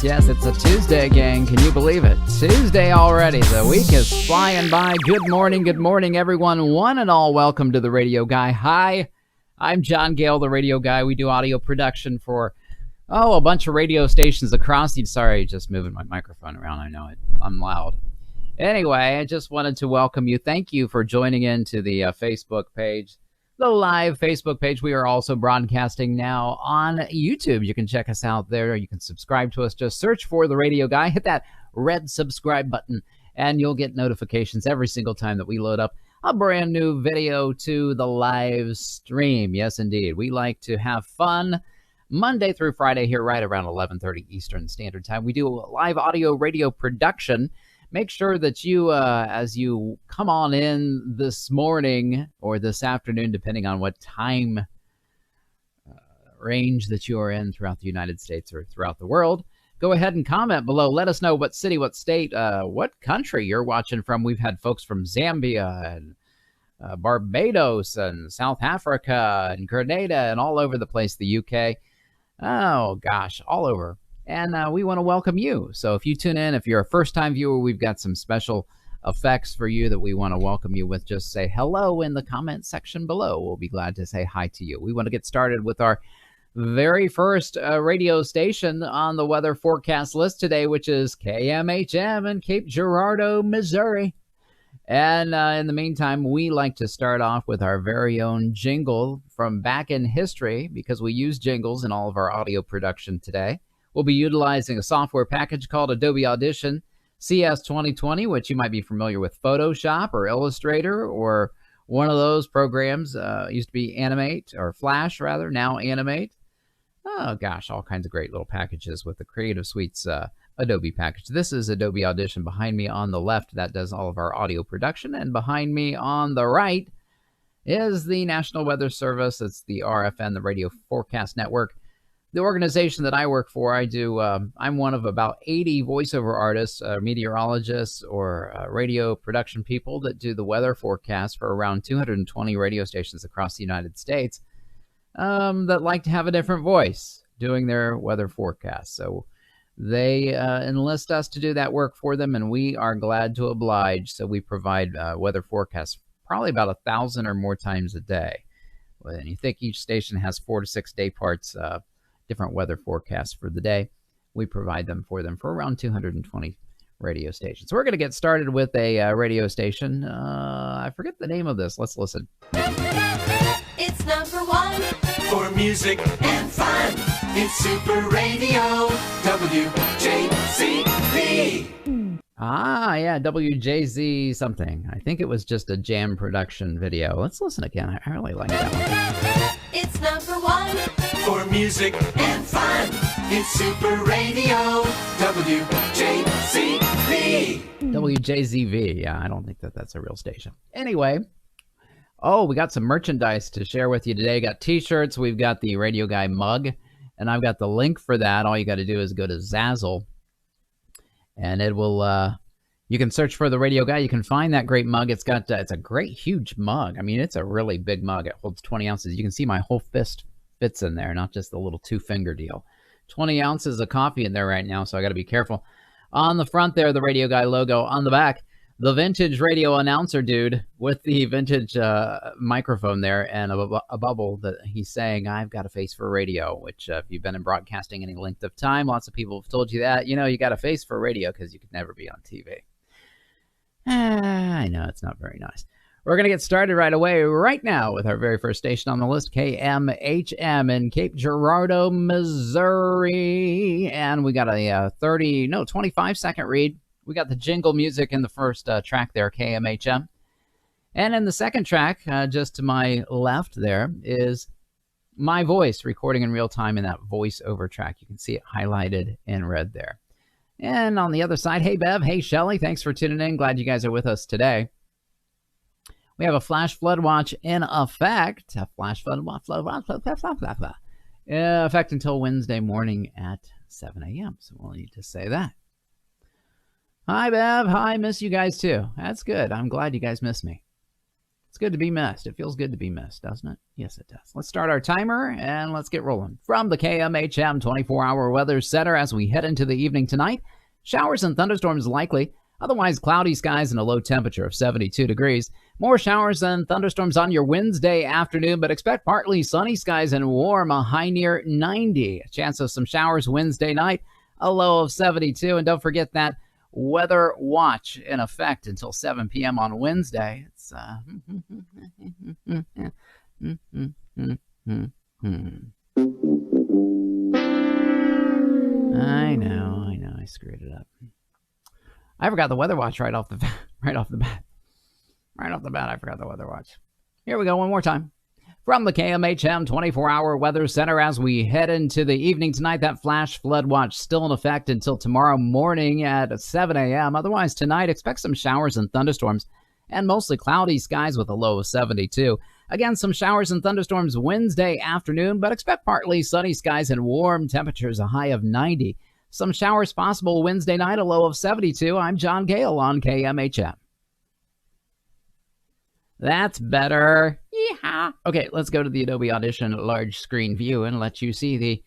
Yes, it's a Tuesday, gang. Can you believe it? Tuesday already. The week is flying by. Good morning, everyone. One and all, welcome to the Radio Guy. Hi, I'm John Gale, the Radio Guy. We do audio production for, a bunch of radio stations across the... Sorry, just moving my microphone around. I know I'm loud. Anyway, I just wanted to welcome you. Thank you for joining in to the Facebook page. The live Facebook page. We are also broadcasting now on YouTube. You can check us out there. You can subscribe to us. Just search for The Radio Guy. Hit that red subscribe button, and you'll get notifications every single time that we load up a brand new video to the live stream. Yes, indeed. We like to have fun Monday through Friday here right around 11:30 Eastern Standard Time. We do a live audio radio production. Make sure that you, as you come on in this morning or this afternoon, depending on what time range that you are in throughout the United States or throughout the world, go ahead and comment below. Let us know what city, what state, what country you're watching from. We've had folks from Zambia and Barbados and South Africa and Grenada and all over the place, the UK. Oh, gosh, all over. And we want to welcome you. So if you tune in, if you're a first-time viewer, we've got some special effects for you that we want to welcome you with. Just say hello in the comment section below. We'll be glad to say hi to you. We want to get started with our very first radio station on the weather forecast list today, which is KMHM in Cape Girardeau, Missouri. And in the meantime, we like to start off with our very own jingle from back in history, because we use jingles in all of our audio production today. We'll be utilizing a software package called Adobe Audition CS 2020, which you might be familiar with Photoshop or Illustrator or one of those programs. Used to be Animate, or Flash rather, now Animate. Oh gosh, all kinds of great little packages with the Creative Suite's Adobe package. This is Adobe Audition behind me on the left. That does all of our audio production. And behind me on the right is the National Weather Service. It's the RFN, the Radio Forecast Network. The organization that I work for, I'm one of about 80 voiceover artists, meteorologists, or radio production people that do the weather forecast for around 220 radio stations across the United States that like to have a different voice doing their weather forecast. So they enlist us to do that work for them, and we are glad to oblige. So we provide weather forecasts probably about 1,000 or more times a day. And you think each station has 4 to 6 day parts, different weather forecasts for the day. We provide them for around 220 radio stations. So we're going to get started with a radio station. I forget the name of this. Let's listen. It's number one for music and fun. It's Super Radio WJZV. Ah, yeah, WJZ something. I think it was just a jam production video. Let's listen again. I really like that one. It's number one for music and fun. It's Super Radio WJZV. WJZV. Yeah, I don't think that's a real station. Anyway, we got some merchandise to share with you today. Got t-shirts. We've got the Radio Guy mug, and I've got the link for that. All you got to do is go to Zazzle, and it will... you can search for the Radio Guy. You can find that great mug. It's got it's a great, huge mug. I mean, it's a really big mug. It holds 20 ounces. You can see my whole fist fits in there, not just the little 2-finger deal. 20 ounces of coffee in there right now, so I got to be careful. On the front there, the Radio Guy logo. On the back, the vintage radio announcer dude with the vintage microphone there and a bubble that he's saying, "I've got a face for radio," which if you've been in broadcasting any length of time, lots of people have told you that. You know, you got a face for radio because you could never be on TV. I know, it's not very nice. We're going to get started right away, right now, with our very first station on the list, KMHM in Cape Girardeau, Missouri. And we got a 25-second read. We got the jingle music in the first track there, KMHM. And in the second track, just to my left there, is my voice recording in real time in that voiceover track. You can see it highlighted in red there. And on the other side, hey Bev, hey Shelly, thanks for tuning in. Glad you guys are with us today. We have a flash flood watch in effect. A flash flood watch in effect until Wednesday morning at 7 a.m. So we'll need to say that. Hi Bev, hi, miss you guys too. That's good. I'm glad you guys miss me. It's good to be missed. It feels good to be missed, doesn't it? Yes, it does. Let's start our timer and let's get rolling. From the KMHM 24-hour weather center as we head into the evening tonight, showers and thunderstorms likely. Otherwise, cloudy skies and a low temperature of 72 degrees. More showers and thunderstorms on your Wednesday afternoon, but expect partly sunny skies and warm, a high near 90. A chance of some showers Wednesday night, a low of 72. And don't forget that weather watch in effect until 7 p.m. on Wednesday. It's I know, I screwed it up. I forgot the weather watch right off the bat. Right off the bat, I forgot the weather watch. Here we go one more time. From the KMHM 24-hour weather center as we head into the evening tonight, that flash flood watch still in effect until tomorrow morning at 7 a.m. Otherwise, tonight, expect some showers and thunderstorms and mostly cloudy skies with a low of 72. Again, some showers and thunderstorms Wednesday afternoon, but expect partly sunny skies and warm temperatures, a high of 90. Some showers possible Wednesday night, a low of 72. I'm John Gale on KMHM. That's better. Yeehaw. Okay, let's go to the Adobe Audition large screen view and let you see the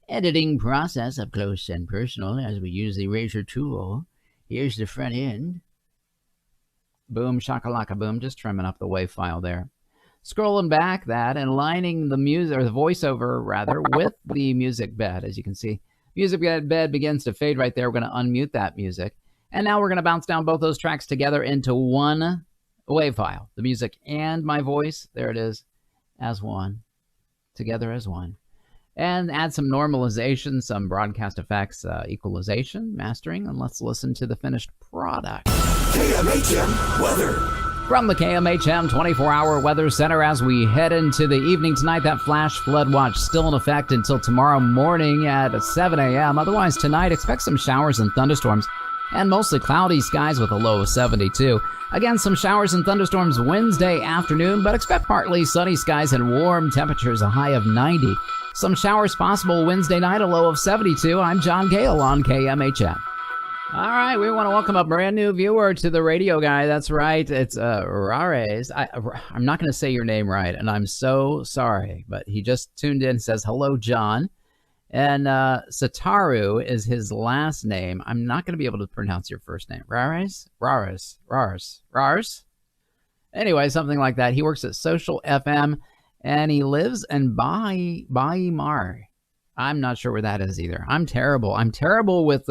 editing process up close and personal as we use the razor tool. Here's the front end. Boom, shakalaka boom, just trimming up the WAV file there. Scrolling back that and lining the music, or the voiceover rather, with the music bed. As you can see, music bed begins to fade right there. We're going to unmute that music. And now we're going to bounce down both those tracks together into one WAV file, the music and my voice, there it is, as one, together as one. And add some normalization, some broadcast effects, equalization, mastering, and let's listen to the finished product. KMHM weather. From the KMHM 24-hour weather center as we head into the evening tonight, that flash flood watch still in effect until tomorrow morning at 7 a.m. Otherwise, tonight, expect some showers and thunderstorms and mostly cloudy skies with a low of 72. Again, some showers and thunderstorms Wednesday afternoon, but expect partly sunny skies and warm temperatures, a high of 90. Some showers possible Wednesday night, a low of 72. I'm John Gale on KMHM. All right, we want to welcome a brand new viewer to the radio guy. That's right, it's Rares. I'm not going to say your name right, and I'm so sorry, but he just tuned in and says, hello, John. And Sataru is his last name. I'm not going to be able to pronounce your first name. Rares? Anyway, something like that. He works at Social FM, and he lives in Baimar. I'm not sure where that is either. I'm terrible. I'm terrible with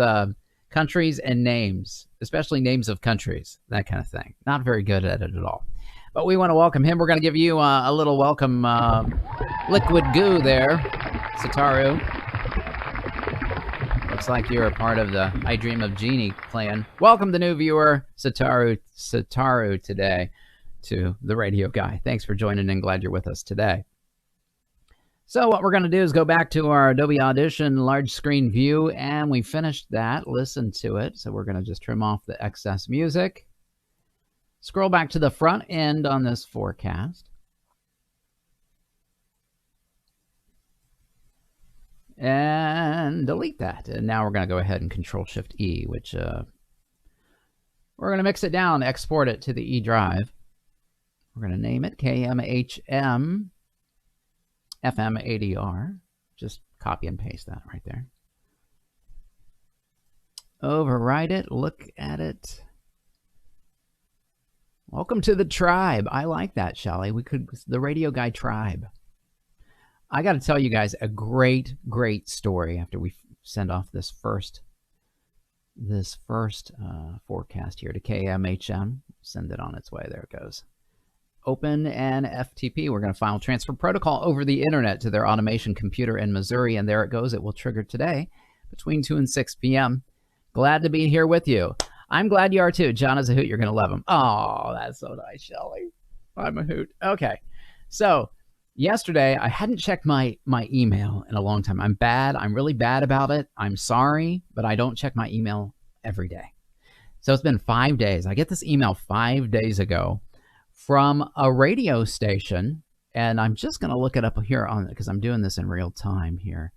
countries and names, especially names of countries, that kind of thing. Not very good at it at all. But we want to welcome him. We're going to give you a little welcome liquid goo there, Sataru. Looks like you're a part of the I Dream of Jeannie clan. Welcome the new viewer, Sataru today to the radio guy. Thanks for joining in. Glad you're with us today. So what we're going to do is go back to our Adobe Audition large screen view, and we finished that. Listen to it. So we're going to just trim off the excess music. Scroll back to the front end on this forecast. And delete that. And now we're going to go ahead and Control-Shift-E, which we're going to mix it down, export it to the E drive. We're going to name it KMHM FM ADR. Just copy and paste that right there. Overwrite it. Look at it. Welcome to the tribe. I like that, Shelly. The radio guy tribe. I got to tell you guys a great story after we send off this first forecast here to KMHM. Send it on its way. There it goes. Open an FTP. We're going to file transfer protocol over the internet to their automation computer in Missouri, and there it goes. It will trigger today between 2 and 6 p.m. Glad to be here with you. I'm glad you are too. John is a hoot. You're going to love him. Oh, that's so nice, Shelly. I'm a hoot. Okay. So yesterday, I hadn't checked my email in a long time. I'm bad. I'm really bad about it. I'm sorry, but I don't check my email every day. So it's been 5 days. I get this email 5 days ago from a radio station, and I'm just going to look it up here on because I'm doing this in real time here.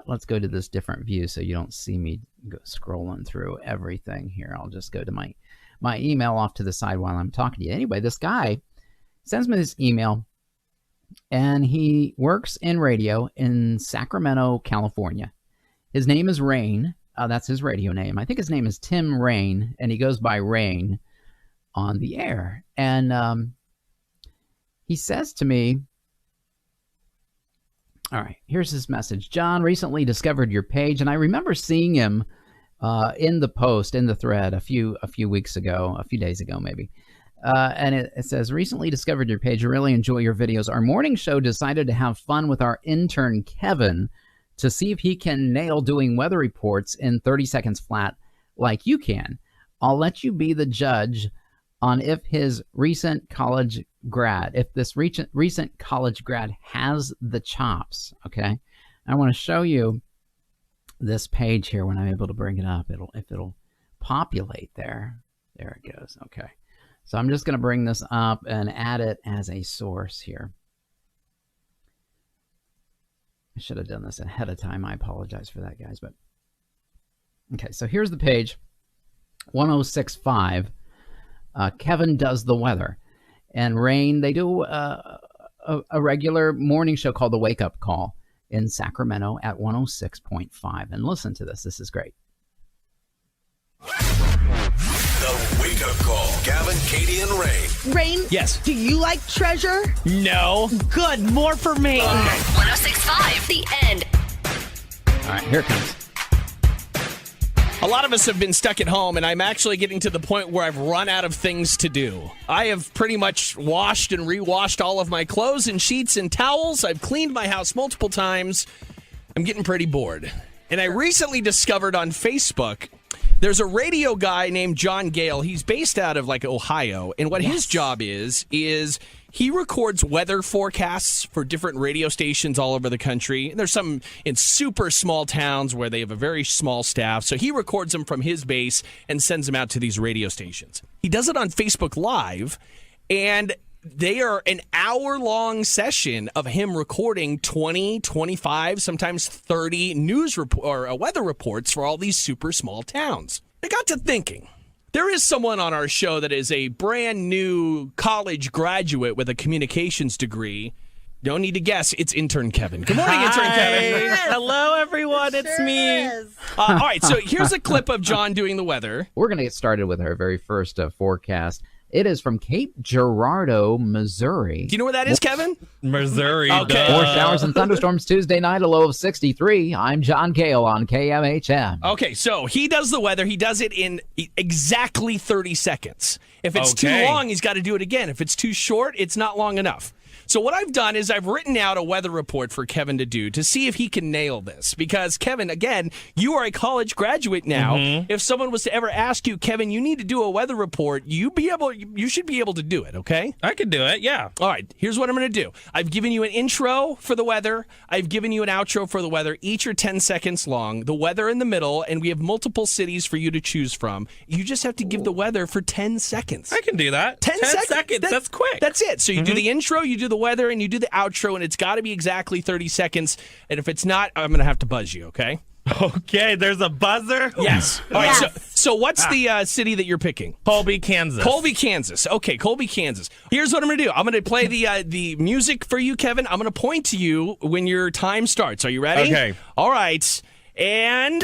Let's go to this different view so you don't see me scrolling through everything here. I'll just go to my my email off to the side while I'm talking to you. Anyway, this guy sends me this email, and he works in radio in Sacramento, California. His name is Rain. That's his radio name. I think his name is Tim Rain, and he goes by Rain on the air. And he says to me, all right, here's his message. John, recently discovered your page, and I remember seeing him in the post, in the thread a few weeks ago, a few days ago maybe. And it says, recently discovered your page. I really enjoy your videos. Our morning show decided to have fun with our intern, Kevin, to see if he can nail doing weather reports in 30 seconds flat like you can. I'll let you be the judge on if his recent college grad, if this recent college grad has the chops, okay? I want to show you this page here when I'm able to bring it up. If it'll populate there. There it goes, okay. So I'm just going to bring this up and add it as a source here. I should have done this ahead of time. I apologize for that, guys. But okay, so here's the page, 1065. Kevin does the weather. And Rain, they do a regular morning show called The Wake Up Call in Sacramento at 106.5. And listen to this. This is great. The Wake Up Call. Gavin, Katie, and Rain. Rain? Yes. Do you like treasure? No. Good. More for me. 106.5, The End. All right, here it comes. A lot of us have been stuck at home, and I'm actually getting to the point where I've run out of things to do. I have pretty much washed and rewashed all of my clothes and sheets and towels. I've cleaned my house multiple times. I'm getting pretty bored. And I recently discovered on Facebook there's a radio guy named John Gale. He's based out of like Ohio, and what his job is he records weather forecasts for different radio stations all over the country. And there's some in super small towns where they have a very small staff, so he records them from his base and sends them out to these radio stations. He does it on Facebook Live, and they are an hour-long session of him recording 20, 25, sometimes 30 news or weather reports for all these super small towns. I got to thinking, there is someone on our show that is a brand new college graduate with a communications degree. Don't need to guess. It's intern Kevin. Good morning, intern Kevin. Hello, everyone. It's me. All right, so here's a clip of John doing the weather. We're going to get started with our very first forecast. It is from Cape Girardeau, Missouri. Do you know where that is, Kevin? Missouri. Okay. 4 showers and thunderstorms Tuesday night, a low of 63. I'm John Gale on KMHM. Okay, so he does the weather. He does it in exactly 30 seconds. If it's too long, he's got to do it again. If it's too short, it's not long enough. So what I've done is I've written out a weather report for Kevin to do to see if he can nail this. Because, Kevin, again, you are a college graduate now. Mm-hmm. If someone was to ever ask you, Kevin, you need to do a weather report, you should be able to do it, okay? I could do it, yeah. All right, here's what I'm going to do. I've given you an intro for the weather. I've given you an outro for the weather. Each are 10 seconds long. The weather in the middle, and we have multiple cities for you to choose from. You just have to give the weather for 10 seconds. I can do that. 10 seconds. That's quick. That's it. So you do the intro, you do the weather, and you do the outro, and it's got to be exactly 30 seconds. And if it's not, I'm going to have to buzz you, okay? Okay, there's a buzzer? Yes. All right, so what's the city that you're picking? Colby, Kansas. Colby, Kansas. Okay, Colby, Kansas. Here's what I'm going to do. I'm going to play the music for you, Kevin. I'm going to point to you when your time starts. Are you ready? Okay. All right. And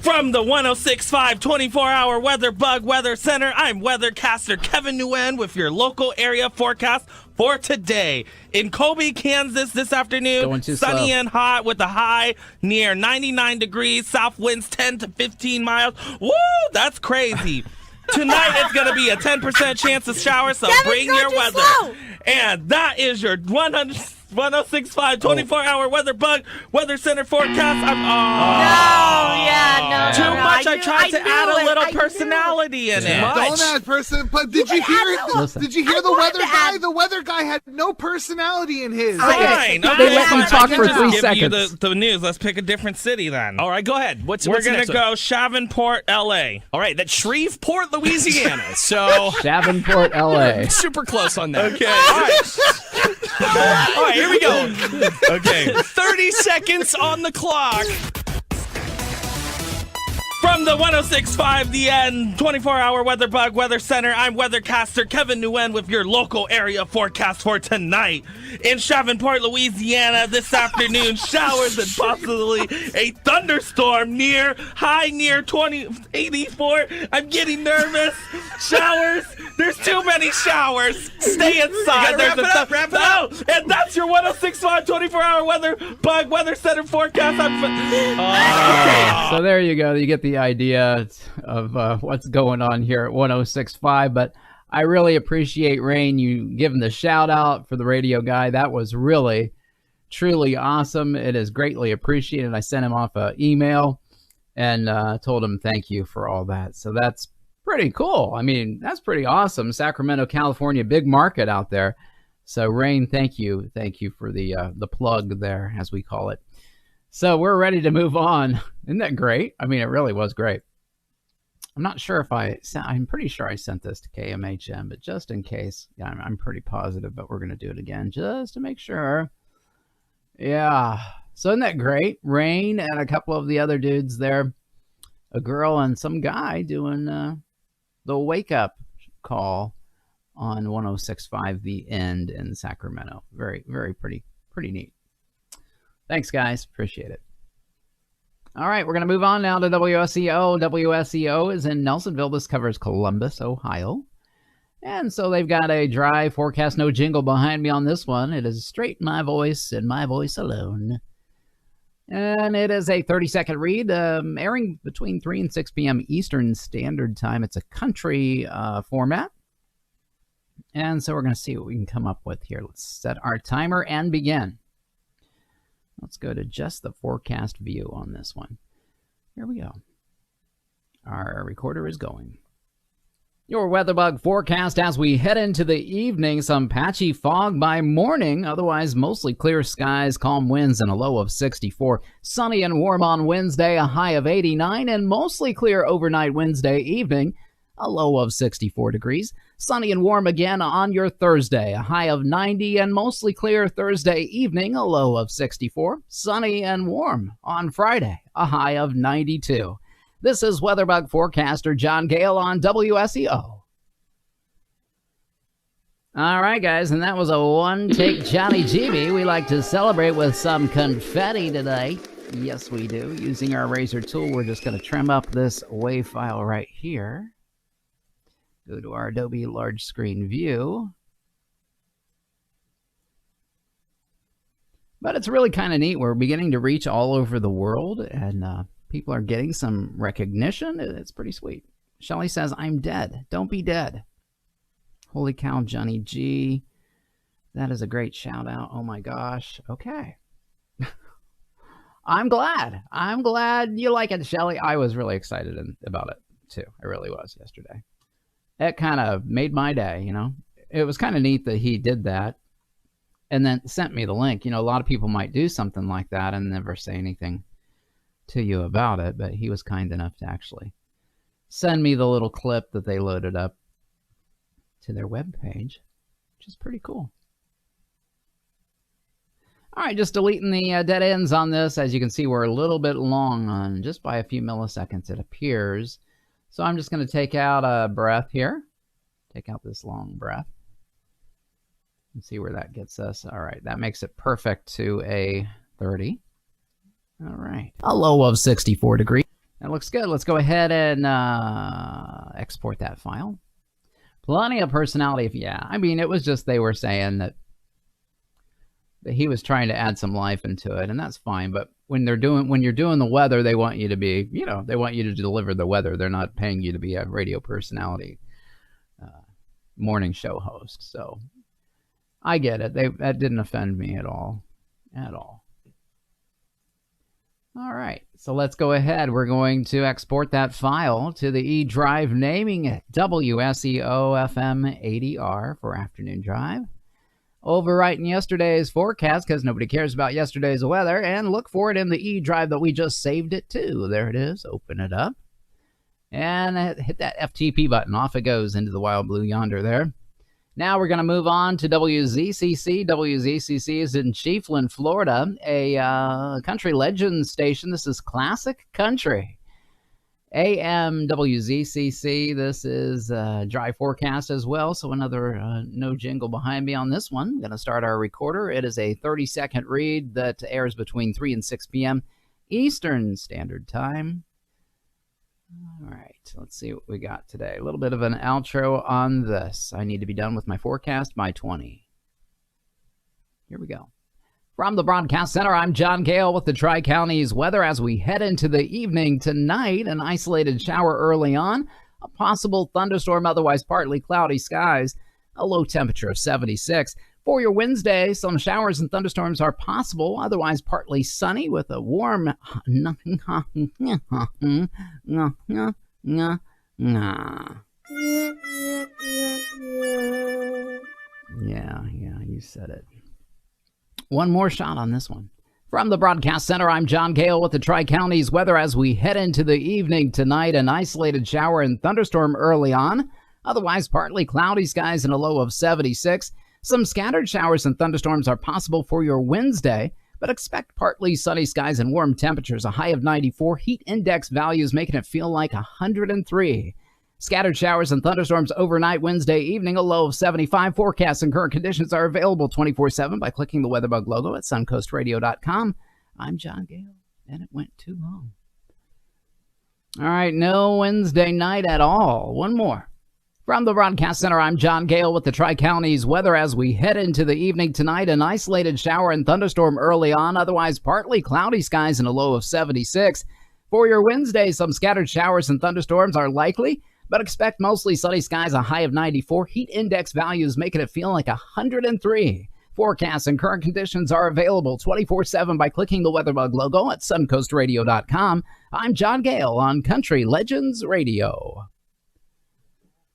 from the 106.5 24-hour Weather Bug Weather Center, I'm weathercaster Kevin Nguyen with your local area forecast for today. In Colby, Kansas this afternoon, sunny and hot with a high near 99 degrees, south winds 10 to 15 miles. Woo, that's crazy. Tonight it's going to be a 10% chance of showers, so bring your weather. Slow. And that is your 106.5 24-hour Weather Bug Weather Center forecast. Too much. I tried to add a little personality in it. Don't add person. But did you hear it? Did you hear the weather guy? The weather guy had no personality in his. Fine. They let you talk for 3 seconds. Give you the news. Let's pick a different city then. all right, go ahead. We're going to go Shreveport, L.A. All right, that's Shreveport, Louisiana. So Davenport, LA. super close on that. Okay. All right, here we go. Okay. 30 seconds on the clock. From the 106.5 The End 24-hour Weather Bug Weather Center, I'm weathercaster Kevin Nguyen with your local area forecast for tonight. In Shreveport, Louisiana, this afternoon, showers and possibly a thunderstorm high near 84. I'm getting nervous. Showers. There's too many showers. Stay inside. Wrap it up. And that's your 106.5 24-hour Weather Bug Weather Center forecast. So there you go. You get the idea of what's going on here at 106.5. But I really appreciate, Rain, you giving the shout out for the radio guy. That was really, truly awesome. It is greatly appreciated. I sent him off an email and told him thank you for all that. So that's pretty cool. I mean, that's pretty awesome. Sacramento, California, big market out there. So Rain, thank you. Thank you for the plug there, as we call it. So we're ready to move on. Isn't that great? I mean, it really was great. I'm not sure if I'm pretty sure I sent this to KMHM, but just in case, yeah, I'm pretty positive, but we're going to do it again just to make sure. Yeah. So isn't that great? Rain and a couple of the other dudes there, a girl and some guy doing the wake up call on 106.5 The End in Sacramento. Very, very pretty neat. Thanks, guys. Appreciate it. All right, we're going to move on now to WSEO. WSEO is in Nelsonville. This covers Columbus, Ohio. And so they've got a dry forecast, no jingle behind me on this one. It is straight my voice and my voice alone. And it is a 30-second read, airing between 3 and 6 p.m. Eastern Standard Time. It's a country format. And so we're going to see what we can come up with here. Let's set our timer and begin. Let's go to just the forecast view on this one. Here we go. Our recorder is going. Your WeatherBug forecast as we head into the evening. Some patchy fog by morning. Otherwise, mostly clear skies, calm winds, and a low of 64. Sunny and warm on Wednesday, a high of 89. And mostly clear overnight Wednesday evening, a low of 64 degrees. Sunny and warm again on your Thursday, a high of 90, and mostly clear Thursday evening, a low of 64. Sunny and warm on Friday, a high of 92. This is WeatherBug forecaster John Gale on WSEO. All right, guys, and that was a one-take Johnny GB. We like to celebrate with some confetti today. Yes, we do. Using our razor tool, we're just going to trim up this WAV file right here. Go to our Adobe large screen view. But it's really kind of neat. We're beginning to reach all over the world, and people are getting some recognition. It's pretty sweet. Shelly says, I'm dead. Don't be dead. Holy cow, Johnny G. That is a great shout out. Oh my gosh. Okay. I'm glad. I'm glad you like it, Shelly. I was really excited about it, too. I really was yesterday. It kind of made my day, you know. It was kind of neat that he did that and then sent me the link. You know, a lot of people might do something like that and never say anything to you about it, but he was kind enough to actually send me the little clip that they loaded up to their webpage, which is pretty cool. All right, just deleting the dead ends on this. As you can see, we're a little bit long on just by a few milliseconds, it appears. So I'm just going to take out a breath here. Take out this long breath. And see where that gets us. All right, that makes it perfect to a 30. All right, a low of 64 degrees. That looks good. Let's go ahead and export that file. Plenty of personality. Yeah, I mean, it was just they were saying that he was trying to add some life into it, and that's fine. But when you're doing the weather, they want you to be, you know, they want you to deliver the weather. They're not paying you to be a radio personality, morning show host. So I get it. That didn't offend me at all, All right, so let's go ahead. We're going to export that file to the E drive, naming it WSEO-FM 80R for afternoon drive. Overwriting yesterday's forecast because nobody cares about yesterday's weather, and look for it in the E drive that we just saved it to. There it is. Open it up and hit that FTP button. Off it goes into the wild blue yonder there. Now we're going to move on to WZCC. WZCC is in Chiefland, Florida, a country legend station. This is classic country. AMWZCC. This is dry forecast as well, so another no jingle behind me on this one. I'm going to start our recorder. It is a 30-second read that airs between 3 and 6 p.m. Eastern Standard Time. All right, let's see what we got today. A little bit of an outro on this. I need to be done with my forecast by 20. Here we go. From the Broadcast Center, I'm John Gale with the Tri-Counties weather as we head into the evening tonight. An isolated shower early on, a possible thunderstorm, otherwise partly cloudy skies, a low temperature of 76. For your Wednesday, some showers and thunderstorms are possible, otherwise partly sunny with a warm... Yeah, you said it. One more shot on this one. From the Broadcast Center, I'm John Gale with the Tri-Counties weather as we head into the evening tonight. An isolated shower and thunderstorm early on. Otherwise, partly cloudy skies and a low of 76. Some scattered showers and thunderstorms are possible for your Wednesday, but expect partly sunny skies and warm temperatures. A high of 94. Heat index values making it feel like 103. Scattered showers and thunderstorms overnight Wednesday evening, a low of 75. Forecasts and current conditions are available 24/7 by clicking the WeatherBug logo at suncoastradio.com. I'm John Gale, and it went too long. All right, no Wednesday night at all. One more. From the Broadcast Center, I'm John Gale with the Tri-Counties weather as we head into the evening tonight. An isolated shower and thunderstorm early on, otherwise partly cloudy skies and a low of 76. For your Wednesday, some scattered showers and thunderstorms are likely, but expect mostly sunny skies, a high of 94. Heat index values making it feel like 103. Forecasts and current conditions are available 24/7 by clicking the WeatherBug logo at suncoastradio.com. I'm John Gale on Country Legends Radio.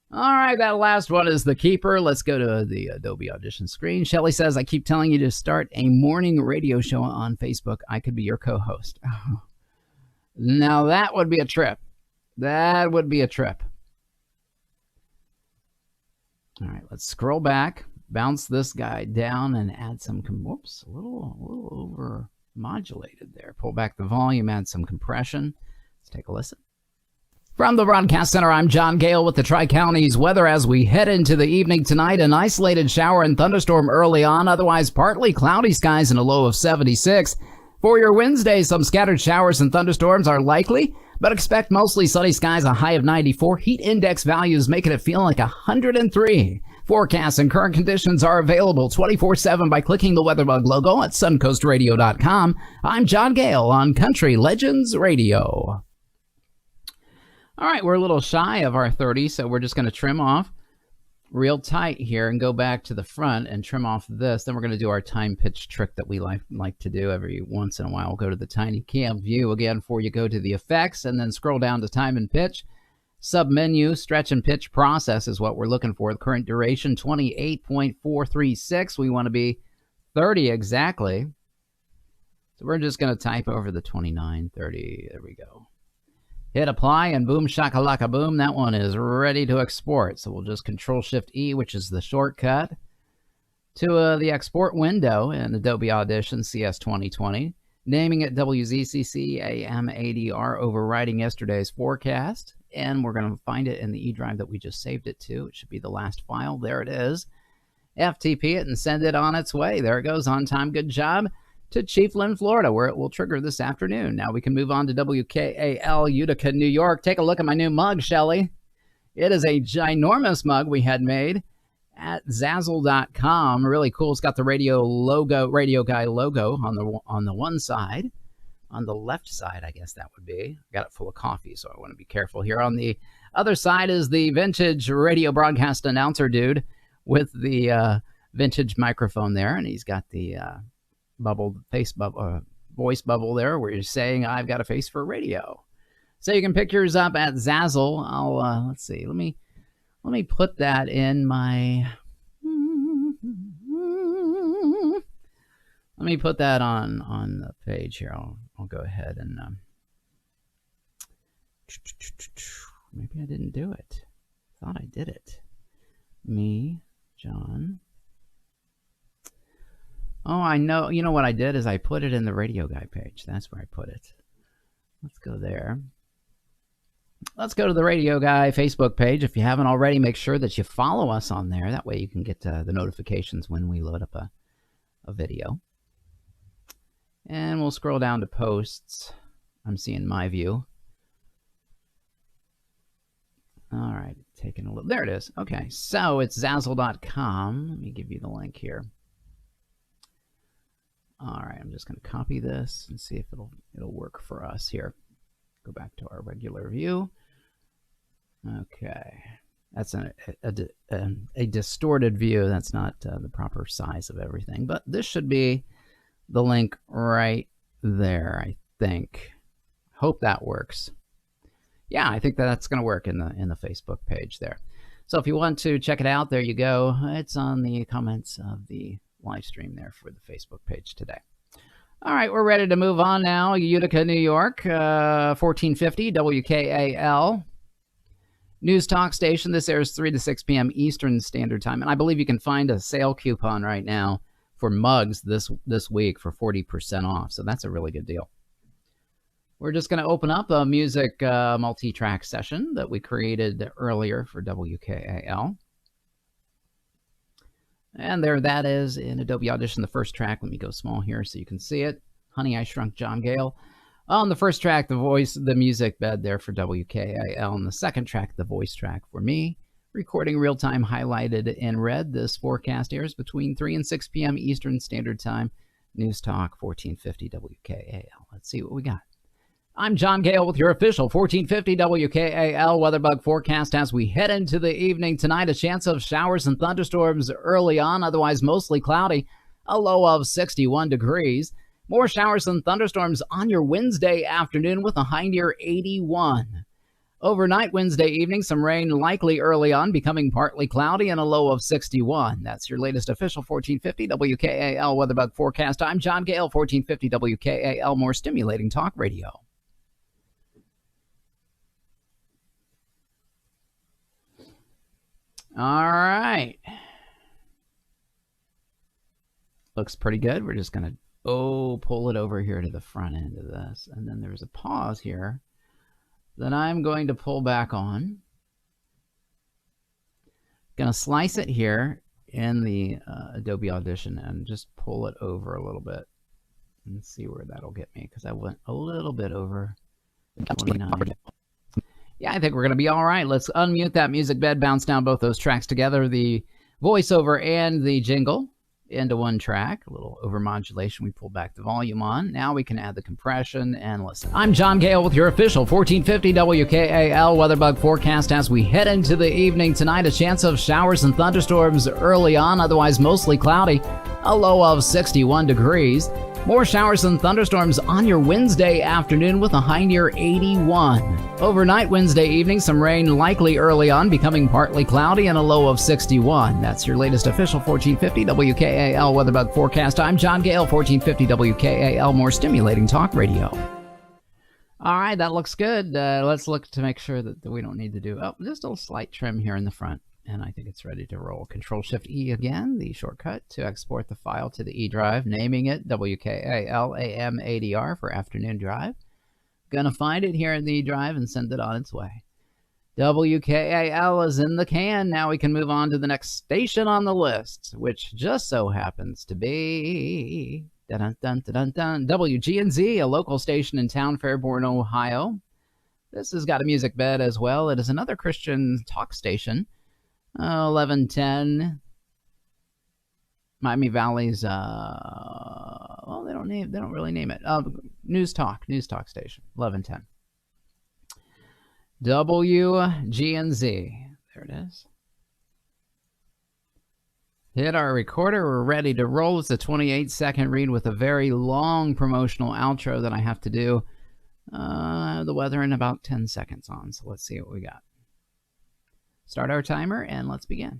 All right, that last one is the keeper. Let's go to the Adobe Audition screen. Shelly says, I keep telling you to start a morning radio show on Facebook. I could be your co-host. Now that would be a trip. That would be a trip. All right, let's scroll back, bounce this guy down, and add some, whoops, a little over modulated there. Pull back the volume, add some compression. Let's take a listen. From the Broadcast Center, I'm John Gale with the Tri-Counties weather as we head into the evening tonight. An isolated shower and thunderstorm early on, otherwise partly cloudy skies and a low of 76. For your Wednesday, some scattered showers and thunderstorms are likely, but expect mostly sunny skies, a high of 94. Heat index values making it feel like 103. Forecasts and current conditions are available 24/7 by clicking the WeatherBug logo at suncoastradio.com. I'm John Gale on Country Legends Radio. All right, we're a little shy of our 30, so we're just going to trim off real tight here and go back to the front and trim off this. Then we're going to do our time pitch trick that we like to do every once in a while. We'll go to the tiny cam view again before you go to the effects and then scroll down to time and pitch. Sub-menu, stretch and pitch process is what we're looking for. The current duration, 28.436. We want to be 30 exactly. So we're just going to type over the 29:30. There we go. Hit apply and boom shakalaka boom. That one is ready to export. So we'll just Control-Shift-E, which is the shortcut, to the export window in Adobe Audition CS 2020. Naming it WZCC AM80R, overriding yesterday's forecast. And we're going to find it in the E drive that we just saved it to. It should be the last file. There it is. FTP it and send it on its way. There it goes. On time. Good job. To Chiefland, Florida, where it will trigger this afternoon. Now we can move on to WKAL, Utica, New York. Take a look at my new mug, Shelly. It is a ginormous mug we had made at Zazzle.com. Really cool. It's got the radio guy logo on the one side. On the left side, I guess that would be. Got it full of coffee, so I want to be careful here. On the other side is the vintage radio broadcast announcer dude with the vintage microphone there, and he's got the voice bubble there where you're saying I've got a face for radio. So you can pick yours up at Zazzle. I'll let's see. Let me put that in my. Let me put that on the page here. I'll go ahead and maybe I didn't do it. Thought I did it. Me, John. Oh, I know. You know what I did is I put it in the radio guy page. That's where I put it. Let's go there. Let's go to the Radio Guy Facebook page. If you haven't already, make sure that you follow us on there. That way you can get the notifications when we load up a video. And we'll scroll down to posts. I'm seeing my view. All right, taking a look. There it is. Okay, so it's Zazzle.com. Let me give you the link here. All right, I'm just going to copy this and see if it'll work for us here. Go back to our regular view. Okay, that's a distorted view. That's not the proper size of everything, but this should be the link right there, I think. Hope that works. Yeah, I think that's going to work in the Facebook page there. So if you want to check it out, there you go. It's on the comments of the live stream there for the Facebook page today. All right, we're ready to move on now. Utica, New York, 1450 WKAL. News talk station. This airs 3 to 6 p.m. Eastern Standard Time. And I believe you can find a sale coupon right now for mugs this week for 40% off. So that's a really good deal. We're just going to open up a music multi-track session that we created earlier for WKAL. And there that is in Adobe Audition, the first track. Let me go small here so you can see it. Honey, I Shrunk John Gale. On the first track, the music bed there for WKAL. And the second track, the voice track for me. Recording real time highlighted in red. This forecast airs between 3 and 6 p.m. Eastern Standard Time. News Talk 1450 WKAL. Let's see what we got. I'm John Gale with your official 1450 WKAL weatherbug forecast as we head into the evening tonight. A chance of showers and thunderstorms early on, otherwise mostly cloudy. A low of 61 degrees. More showers and thunderstorms on your Wednesday afternoon with a high near 81. Overnight Wednesday evening, some rain likely early on, becoming partly cloudy and a low of 61. That's your latest official 1450 WKAL weatherbug forecast. I'm John Gale, 1450 WKAL, more stimulating talk radio. All right. Looks pretty good. We're just going to, pull it over here to the front end of this. And then there's a pause here that I'm going to pull back on. Going to slice it here in the Adobe Audition and just pull it over a little bit and see where that'll get me, because I went a little bit over 29. Yeah, I think we're going to be all right. Let's unmute that music bed, bounce down both those tracks together, the voiceover and the jingle into one track. A little over modulation. We pull back the volume on. Now we can add the compression and listen. I'm John Gale with your official 1450 WKAL weatherbug forecast as we head into the evening tonight. A chance of showers and thunderstorms early on, otherwise mostly cloudy. A low of 61 degrees. More showers and thunderstorms on your Wednesday afternoon with a high near 81. Overnight Wednesday evening, some rain likely early on, becoming partly cloudy and a low of 61. That's your latest official 1450 WKAL weatherbug forecast. I'm John Gale, 1450 WKAL, more stimulating talk radio. All right, that looks good. Let's look to make sure that we don't need to do just a slight trim here in the front. And I think it's ready to roll. Control-Shift-E again, the shortcut to export the file to the E drive, naming it WKAL-AM-ADR for afternoon drive. Gonna find it here in the E drive and send it on its way. WKAL is in the can. Now we can move on to the next station on the list, which just so happens to be WGNZ, a local station in town, Fairborn, Ohio. This has got a music bed as well. It is another Christian talk station. 1110 Miami Valley's they don't really name it. News talk station 1110 WGNZ. There it is. Hit our recorder. We're ready to roll. It's a 28-second read with a very long promotional outro that I have to do. The weather in about 10 seconds on. So let's see what we got. Start our timer and let's begin.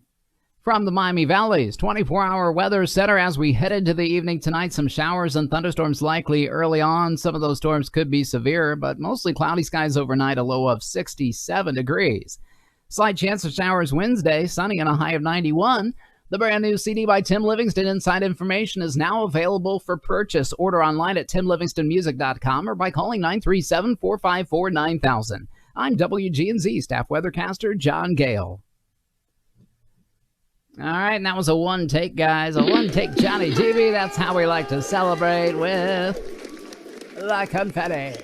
From the Miami Valley's 24-hour weather center as we head into the evening tonight, some showers and thunderstorms likely early on. Some of those storms could be severe, but mostly cloudy skies overnight, a low of 67 degrees. Slight chance of showers Wednesday, sunny and a high of 91. The brand new CD by Tim Livingston, Inside Information, is now available for purchase. Order online at timlivingstonmusic.com or by calling 937-454-9000. I'm WGNZ staff weathercaster John Gale. All right, and that was a one take, guys. A one take Johnny TV. That's how we like to celebrate with the confetti.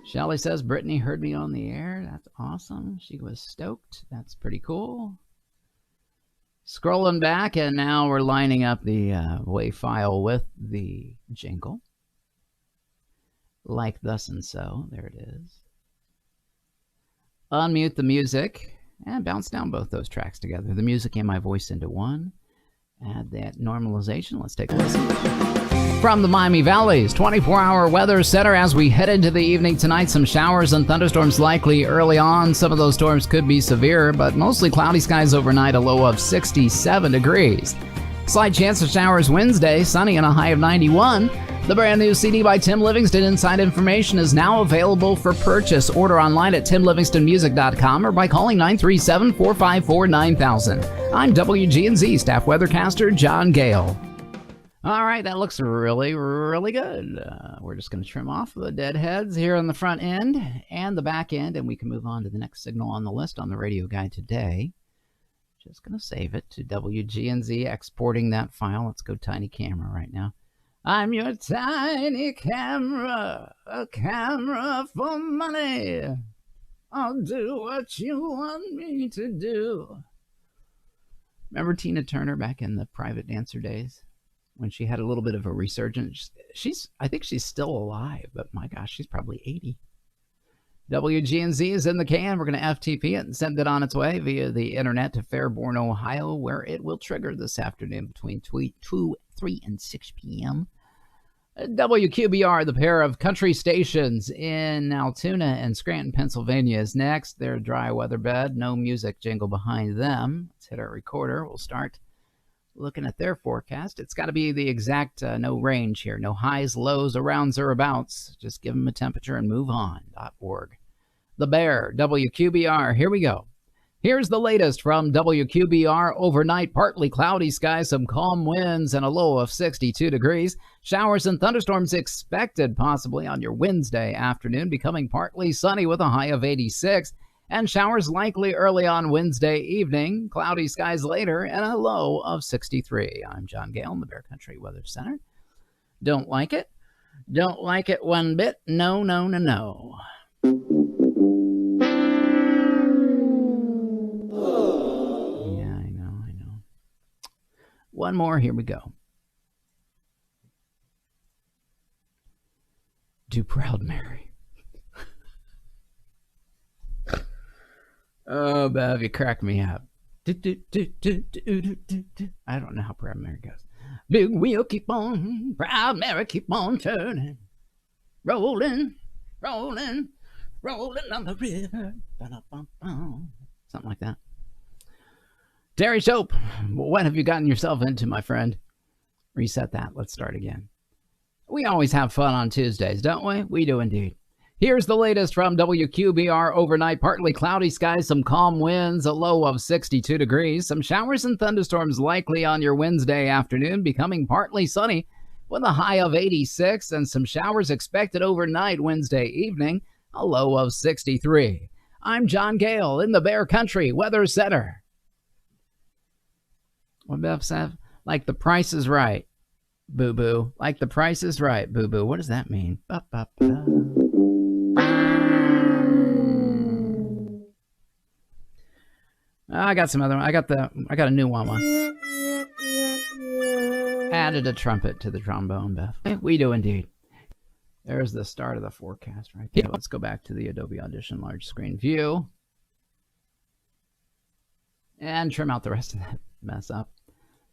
Shelly says, Brittany heard me on the air. That's awesome. She was stoked. That's pretty cool. Scrolling back, and now we're lining up the WAV file with the jingle. Like thus and so. There it is. Unmute the music. And bounce down both those tracks together. The music and my voice into one. Add that normalization. Let's take a listen. From the Miami Valley's 24-hour weather center as we head into the evening tonight, some showers and thunderstorms likely early on. Some of those storms could be severe, but mostly cloudy skies overnight, a low of 67 degrees. Slight chance of showers Wednesday, sunny and a high of 91. The brand new CD by Tim Livingston, Inside Information, is now available for purchase. Order online at timlivingstonmusic.com or by calling 937-454-9000. I'm WGNZ staff weathercaster John Gale. All right, that looks really, really good. We're just going to trim off the dead heads here on the front end and the back end, and we can move on to the next signal on the list on the radio guide today. Just going to save it to WGNZ, exporting that file. Let's go tiny camera right now. I'm your tiny camera, a camera for money. I'll do what you want me to do. Remember Tina Turner back in the private dancer days when she had a little bit of a resurgence? I think she's still alive, but my gosh, she's probably 80. WGNZ is in the can. We're going to FTP it and send it on its way via the internet to Fairborn, Ohio, where it will trigger this afternoon between 3 and 6 p.m. WQBR, the pair of country stations in Altoona and Scranton, Pennsylvania, is next. Their dry weather bed, no music jingle behind them. Let's hit our recorder. We'll start looking at their forecast. It's got to be the exact no range here. No highs, lows, arounds, or abouts. Just give them a temperature and move on. .org. The Bear, WQBR. Here we go. Here's the latest from WQBR. Overnight, partly cloudy skies, some calm winds, and a low of 62 degrees. Showers and thunderstorms expected possibly on your Wednesday afternoon, becoming partly sunny with a high of 86. And showers likely early on Wednesday evening. Cloudy skies later and a low of 63. I'm John Gale in the Bear Country Weather Center. Don't like it? Don't like it one bit? No, no, no, no. Yeah, I know. One more, here we go. Do Proud Mary. Oh, Bev, you crack me up. I don't know how Proud Mary goes. Big wheel keep on, Proud Mary keep on turning. Rolling, rolling, rolling on the river. Something like that. Terry Shope, what have you gotten yourself into, my friend? Reset that. Let's start again. We always have fun on Tuesdays, don't we? We do indeed. Here's the latest from WQBR. Overnight, partly cloudy skies, some calm winds, a low of 62 degrees. Some showers and thunderstorms likely on your Wednesday afternoon, becoming partly sunny with a high of 86, and some showers expected overnight Wednesday evening, a low of 63. I'm John Gale in the Bear Country Weather Center. What Beth said? Like the price is right, boo-boo. Like the price is right, boo-boo. What does that mean? Ba-ba-ba. I got some other one. I got a new one. Added a trumpet to the trombone, Beth. We do indeed. There's the start of the forecast right there. Let's go back to the Adobe Audition large screen view. And trim out the rest of that mess up.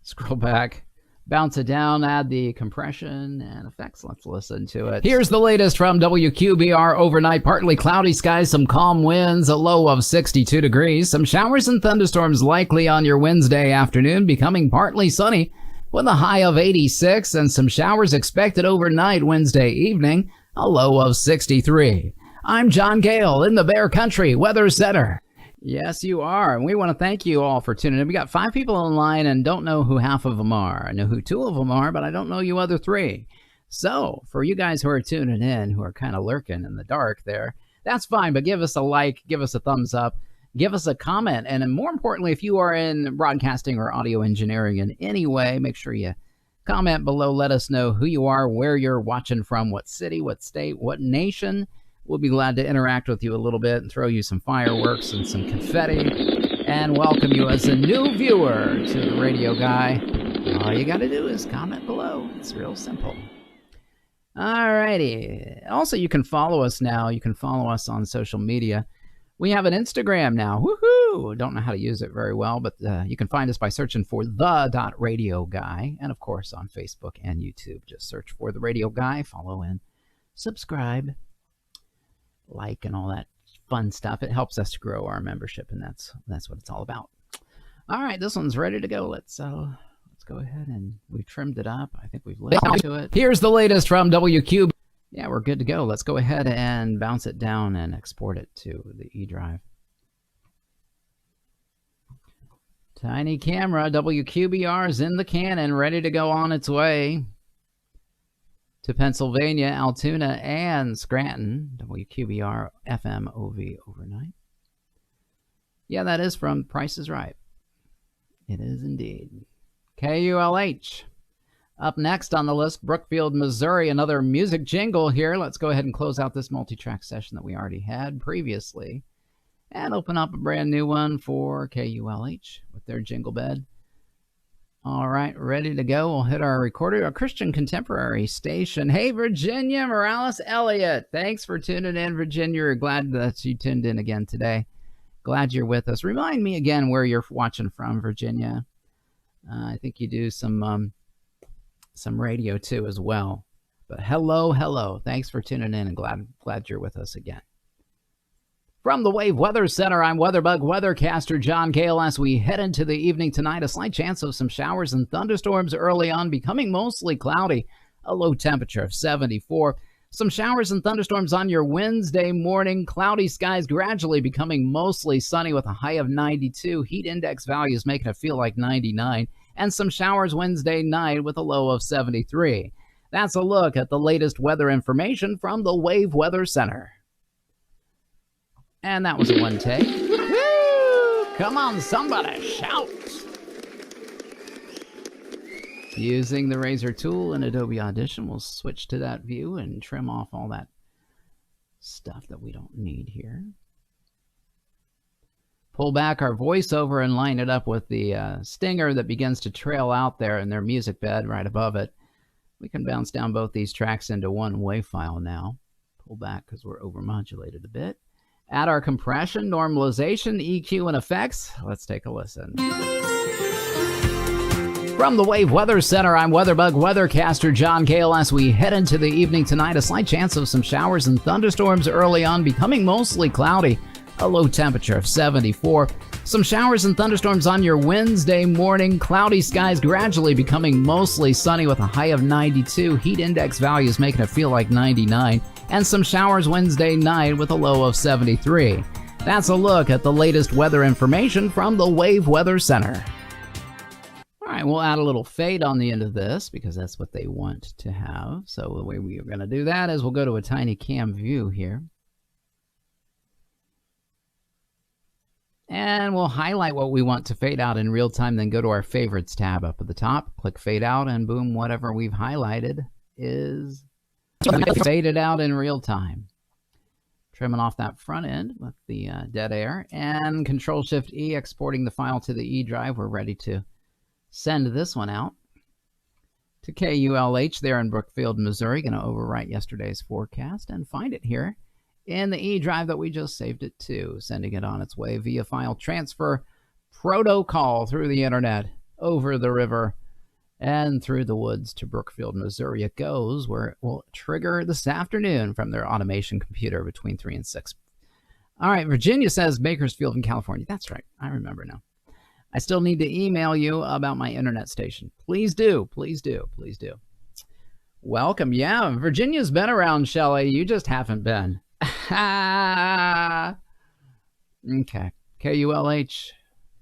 Scroll back. Bounce it down, add the compression and effects. Let's listen to it. Here's the latest from WQBR. Overnight, partly cloudy skies, some calm winds, a low of 62 degrees. Some showers and thunderstorms likely on your Wednesday afternoon, becoming partly sunny with a high of 86, and some showers expected overnight Wednesday evening, a low of 63. I'm John Gale in the Bear Country Weather Center. Yes, you are. And we want to thank you all for tuning in. We got 5 people online and don't know who half of them are. I know who 2 of them are, but I don't know you other 3. So, for you guys who are tuning in, who are kind of lurking in the dark there, that's fine, but give us a like, give us a thumbs up, give us a comment, and more importantly, if you are in broadcasting or audio engineering in any way, make sure you comment below. Let us know who you are, where you're watching from, what city, what state, what nation. We'll be glad to interact with you a little bit and throw you some fireworks and some confetti and welcome you as a new viewer to the Radio Guy. All you got to do is comment below. It's real simple. Alrighty. Also, you can follow us now. You can follow us on social media. We have an Instagram now. Woohoo! Don't know how to use it very well, but you can find us by searching for the.radio guy. And of course, on Facebook and YouTube, just search for the Radio Guy, follow and subscribe, like, and all that fun stuff. It helps us to grow our membership, and that's what it's all about. All right, this one's ready to go. Let's go ahead, and we've trimmed it up. I think we've listened to it. Here's the latest from WQB. Yeah, we're good to go. Let's go ahead and bounce it down and export it to the E drive. Tiny camera, WQBR is in the cannon, ready to go on its way to Pennsylvania, Altoona, and Scranton. WQBR FM OV overnight. Yeah, that is from Price is Right. It is indeed. KULH. Up next on the list, Brookfield, Missouri, another music jingle here. Let's go ahead and close out this multi-track session that we already had previously and open up a brand new one for KULH with their jingle bed. All right, ready to go. We'll hit our recorder, a Christian contemporary station. Hey, Virginia Morales Elliott. Thanks for tuning in, Virginia. We're glad that you tuned in again today. Glad you're with us. Remind me again where you're watching from, Virginia. I think you do some radio too as well. But hello. Thanks for tuning in, and glad you're with us again. From the Wave Weather Center, I'm WeatherBug weathercaster John Gale. As we head into the evening tonight, a slight chance of some showers and thunderstorms early on, becoming mostly cloudy, a low temperature of 74. Some showers and thunderstorms on your Wednesday morning. Cloudy skies gradually becoming mostly sunny with a high of 92. Heat index values making it feel like 99. And some showers Wednesday night with a low of 73. That's a look at the latest weather information from the Wave Weather Center. And that was a one take. Woo! Come on, somebody, shout! Using the Razor tool in Adobe Audition, we'll switch to that view and trim off all that stuff that we don't need here. Pull back our voiceover and line it up with the stinger that begins to trail out there in their music bed right above it. We can bounce down both these tracks into one WAV file now. Pull back because we're overmodulated a bit. Add our compression, normalization, EQ, and effects. Let's take a listen. From the Wave Weather Center, I'm WeatherBug weathercaster John Gale. As we head into the evening tonight, a slight chance of some showers and thunderstorms early on, becoming mostly cloudy. A low temperature of 74. Some showers and thunderstorms on your Wednesday morning. Cloudy skies gradually becoming mostly sunny with a high of 92. Heat index values making it feel like 99. And some showers Wednesday night with a low of 73. That's a look at the latest weather information from the Wave Weather Center. All right, we'll add a little fade on the end of this because that's what they want to have. So the way we are going to do that is we'll go to a tiny cam view here. And we'll highlight what we want to fade out in real time, then go to our favorites tab up at the top, click fade out, and boom, whatever we've highlighted is faded out in real time. Trimming off that front end with the dead air, and Control-Shift-E, exporting the file to the E drive. We're ready to send this one out to KULH there in Brookfield, Missouri. Going to overwrite yesterday's forecast and find it here in the E drive that we just saved it to, sending it on its way via file transfer protocol through the internet, over the river, and through the woods to Brookfield, Missouri. It goes where it will trigger this afternoon from their automation computer between 3 and 6. All right, Virginia says Bakersfield in California. That's right. I remember now. I still need to email you about my internet station. Please do. Please do. Please do. Welcome. Yeah, Virginia's been around, Shelley. You just haven't been. Okay. KULH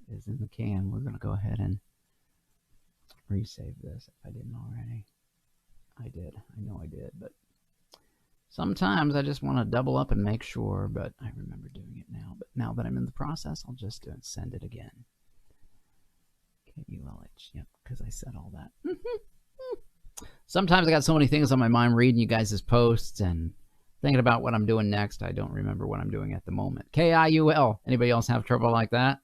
is in the can. We're going to go ahead and resave this if I didn't already. I did. I know I did, but sometimes I just want to double up and make sure, but I remember doing it now. But now that I'm in the process, I'll just send it again. KULH, yep, because I said all that. Sometimes I got so many things on my mind reading you guys' posts and thinking about what I'm doing next. I don't remember what I'm doing at the moment. KIUL. Anybody else have trouble like that?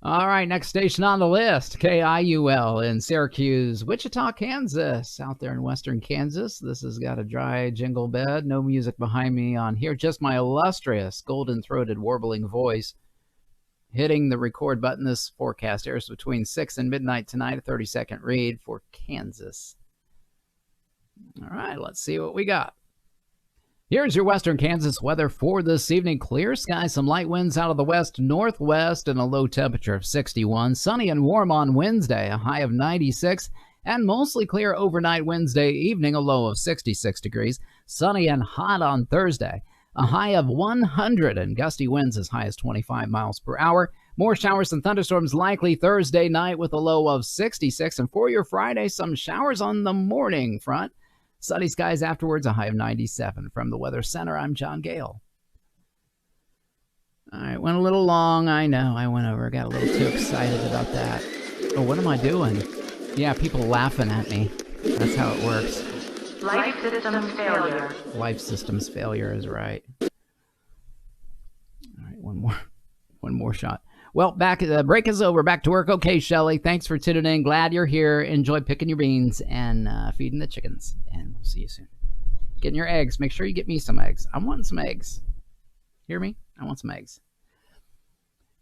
All right, next station on the list, KIUL in Syracuse, Wichita, Kansas, out there in western Kansas. This has got a dry jingle bed, no music behind me on here, just my illustrious golden-throated warbling voice hitting the record button. This forecast airs between 6 and midnight tonight, a 30-second read for Kansas. All right, let's see what we got. Here's your western Kansas weather for this evening. Clear skies, some light winds out of the west northwest, and a low temperature of 61. Sunny and warm on Wednesday, a high of 96. And mostly clear overnight Wednesday evening, a low of 66 degrees. Sunny and hot on Thursday, a high of 100, and gusty winds as high as 25 miles per hour. More showers and thunderstorms likely Thursday night with a low of 66. And for your Friday, some showers on the morning front. Sunny skies afterwards, a high of 97. From the Weather Center, I'm John Gale. All right, went a little long. I know, I went over. Got a little too excited about that. Oh, what am I doing? Yeah, people laughing at me. That's how it works. Life systems failure. Life systems failure is right. All right, one more shot. Well, the break is over. Back to work. Okay, Shelly, thanks for tuning in. Glad you're here. Enjoy picking your beans and feeding the chickens. And we'll see you soon. Getting your eggs. Make sure you get me some eggs. I'm wanting some eggs. Hear me? I want some eggs.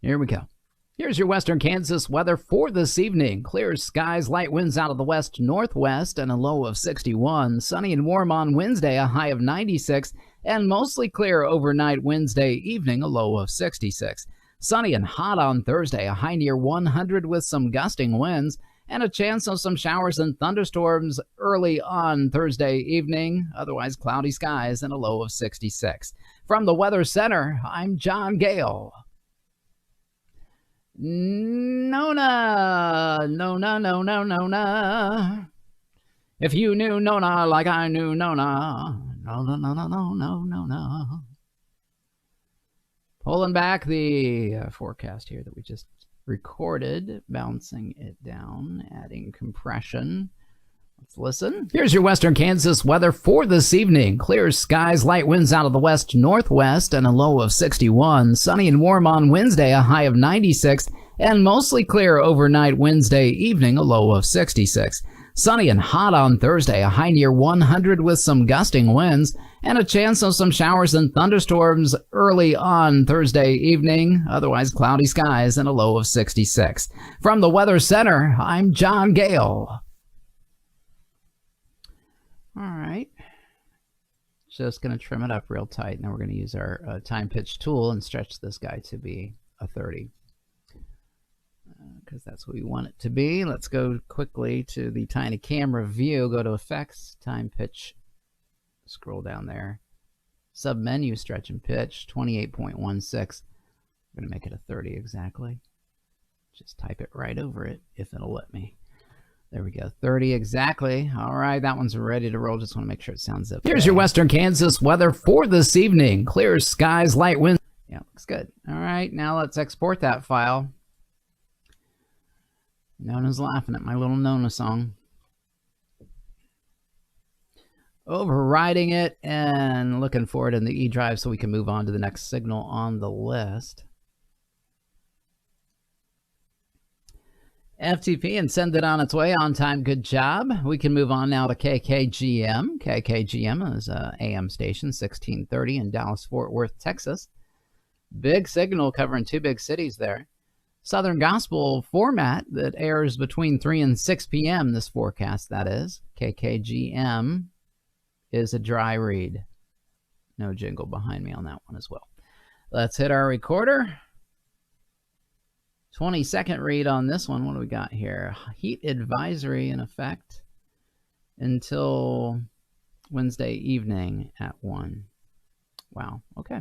Here we go. Here's your western Kansas weather for this evening. Clear skies, light winds out of the west northwest, and a low of 61. Sunny and warm on Wednesday, a high of 96. And mostly clear overnight Wednesday evening, a low of 66. Sunny and hot on Thursday, a high near 100 with some gusting winds, and a chance of some showers and thunderstorms early on Thursday evening. Otherwise, cloudy skies and a low of 66. From the Weather Center, I'm John Gale. Nona, Nona, Nona, Nona. If you knew Nona like I knew Nona, Nona, Nona, Nona, Nona. Pulling back the forecast here that we just recorded, bouncing it down, adding compression. Let's listen. Here's your western Kansas weather for this evening. Clear skies, light winds out of the west northwest, and a low of 61. Sunny and warm on Wednesday, a high of 96. And mostly clear overnight Wednesday evening, a low of 66. Sunny and hot on Thursday, a high near 100 with some gusting winds, and a chance of some showers and thunderstorms early on Thursday evening. Otherwise, cloudy skies and a low of 66. From the Weather Center, I'm John Gale. All right. Just going to trim it up real tight. Now we're going to use our time pitch tool and stretch this guy to be a 30. Because that's what we want it to be. Let's go quickly to the tiny camera view. Go to Effects, Time Pitch. Scroll down there. Sub-menu, Stretch and Pitch, 28.16. I'm going to make it a 30 exactly. Just type it right over it, if it'll let me. There we go, 30 exactly. All right, that one's ready to roll. Just want to make sure it sounds okay. Here's your western Kansas weather for this evening. Clear skies, light winds. Yeah, looks good. All right, now let's export that file. Nona's laughing at my little Nona song. Overriding it and looking for it in the E drive so we can move on to the next signal on the list. FTP and send it on its way on time. Good job. We can move on now to KKGM. KKGM is a AM station, 1630 in Dallas, Fort Worth, Texas. Big signal covering two big cities there. Southern Gospel format that airs between 3 and 6 p.m. this forecast, that is. KKGM is a dry read. No jingle behind me on that one as well. Let's hit our recorder. 20-second read on this one. What do we got here? Heat advisory in effect until Wednesday evening at 1. Wow, okay.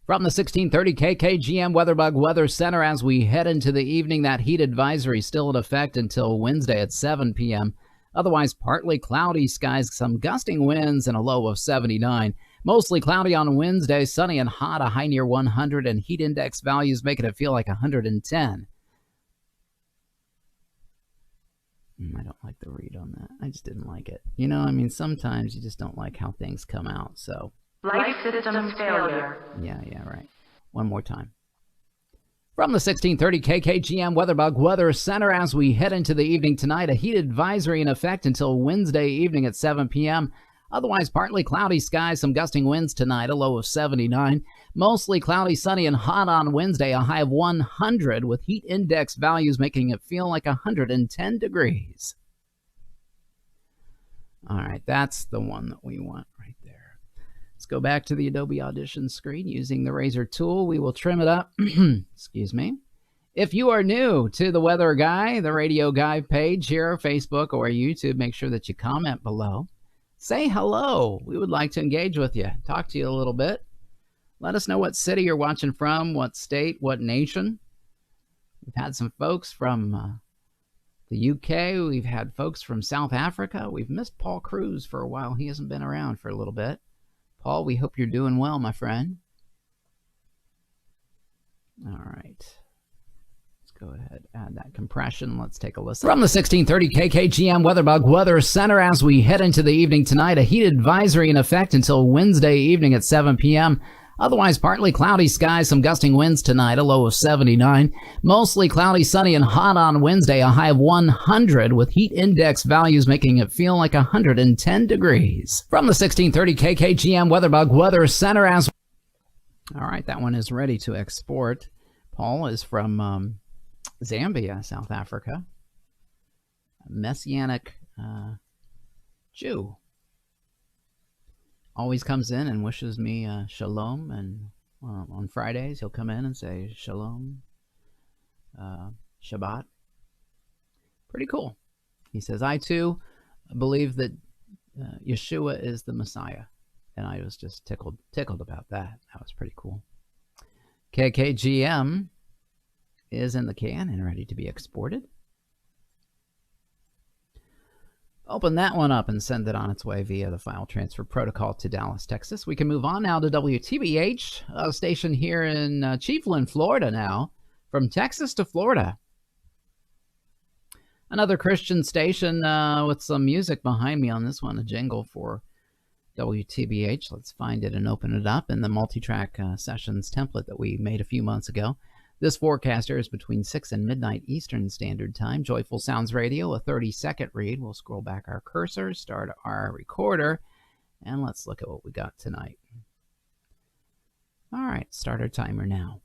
From the 1630 KKGM WeatherBug Weather Center, as we head into the evening, that heat advisory still in effect until Wednesday at 7 p.m. Otherwise, partly cloudy skies, some gusting winds, and a low of 79. Mostly cloudy on Wednesday, sunny and hot, a high near 100, and heat index values making it feel like 110. I don't like the read on that. I just didn't like it. You know, I mean, sometimes you just don't like how things come out, so... Flight system failure. Yeah, right. One more time. From the 1630 KKGM WeatherBug Weather Center, as we head into the evening tonight, a heat advisory in effect until Wednesday evening at 7 p.m. Otherwise, partly cloudy skies, some gusting winds tonight, a low of 79. Mostly cloudy, sunny, and hot on Wednesday, a high of 100, with heat index values making it feel like 110 degrees. All right, that's the one that we want right there. Let's go back to the Adobe Audition screen using the razor tool. We will trim it up. Excuse me. If you are new to the Weather Guy, the Radio Guy page here, Facebook or YouTube, make sure that you comment below. Say hello. We would like to engage with you, talk to you a little bit. Let us know what city you're watching from, what state, what nation. We've had some folks from the UK. We've had folks from South Africa. We've missed Paul Cruz for a while. He hasn't been around for a little bit. Paul, we hope you're doing well, my friend. All right. Let's go ahead, add that compression. Let's take a listen. From the 1630 KKGM WeatherBug Weather Center, as we head into the evening tonight, a heat advisory in effect until Wednesday evening at 7 p.m. Otherwise, partly cloudy skies, some gusting winds tonight, a low of 79. Mostly cloudy, sunny, and hot on Wednesday, a high of 100, with heat index values making it feel like 110 degrees. From the 1630 KKGM WeatherBug Weather Center, as... All right, that one is ready to export. Paul is from Zambia, South Africa. A Messianic Jew. Always comes in and wishes me shalom, and on Fridays he'll come in and say shalom, Shabbat. Pretty cool. He says, I too believe that Yeshua is the Messiah, and I was just tickled about that. That was pretty cool. KKGM is in the can and ready to be exported. Open that one up and send it on its way via the file transfer protocol to Dallas, Texas. We can move on now to WTBH, a station here in Chiefland, Florida now, from Texas to Florida. Another Christian station with some music behind me on this one, a jingle for WTBH. Let's find it and open it up in the multi-track sessions template that we made a few months ago. This forecast airs between 6 and midnight Eastern Standard Time. Joyful Sounds Radio, a 30-second read. We'll scroll back our cursor, start our recorder, and let's look at what we got tonight. All right, start our timer now.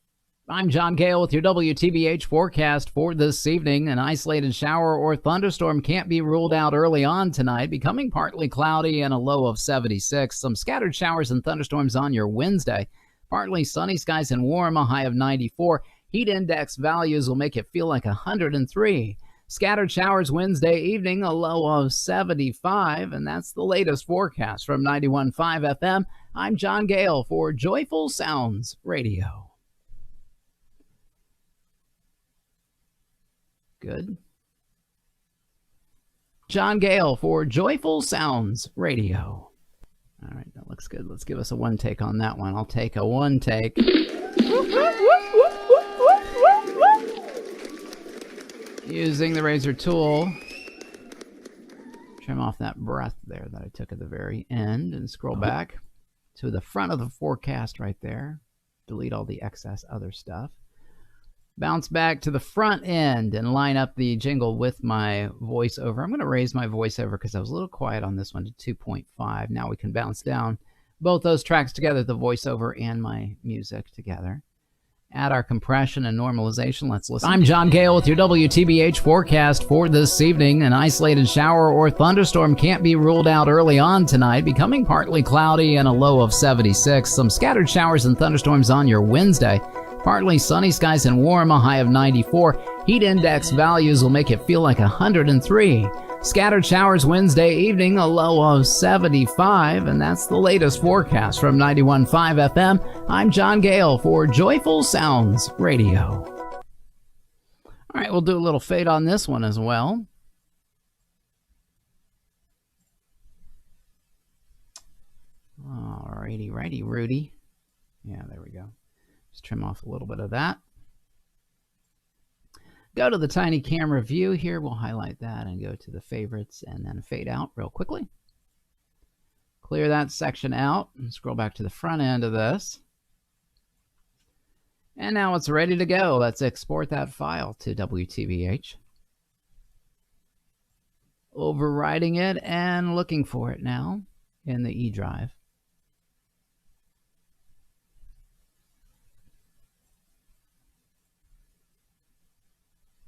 I'm John Gale with your WTBH forecast for this evening. An isolated shower or thunderstorm can't be ruled out early on tonight, becoming partly cloudy and a low of 76. Some scattered showers and thunderstorms on your Wednesday. Partly sunny skies and warm, a high of 94. Heat index values will make it feel like 103. Scattered showers Wednesday evening, a low of 75, and that's the latest forecast from 91.5 FM. I'm John Gale for Joyful Sounds Radio. Good. John Gale for Joyful Sounds Radio. All right, that looks good. Let's give us a one take on that one. I'll take a one take. Using the razor tool, trim off that breath there that I took at the very end and scroll back to the front of the forecast right there. Delete all the excess other stuff. Bounce back to the front end and line up the jingle with my voiceover. I'm going to raise my voiceover because I was a little quiet on this one to 2.5. Now we can bounce down both those tracks together, the voiceover and my music together. Add our compression and normalization. Let's listen. I'm John Gale with your WTBH forecast for this evening. An isolated shower or thunderstorm can't be ruled out early on tonight, becoming partly cloudy and a low of 76. Some scattered showers and thunderstorms on your Wednesday. Partly sunny skies and warm, a high of 94. Heat index values will make it feel like 103. Scattered showers Wednesday evening, a low of 75, and that's the latest forecast from 91.5 FM. I'm John Gale for Joyful Sounds Radio. All right, we'll do a little fade on this one as well. Righty, Rudy. Yeah, there we go. Just trim off a little bit of that. Go to the tiny camera view here. We'll highlight that and go to the favorites and then fade out real quickly. Clear that section out and scroll back to the front end of this. And now it's ready to go. Let's export that file to WTVH. Overwriting it and looking for it now in the E drive.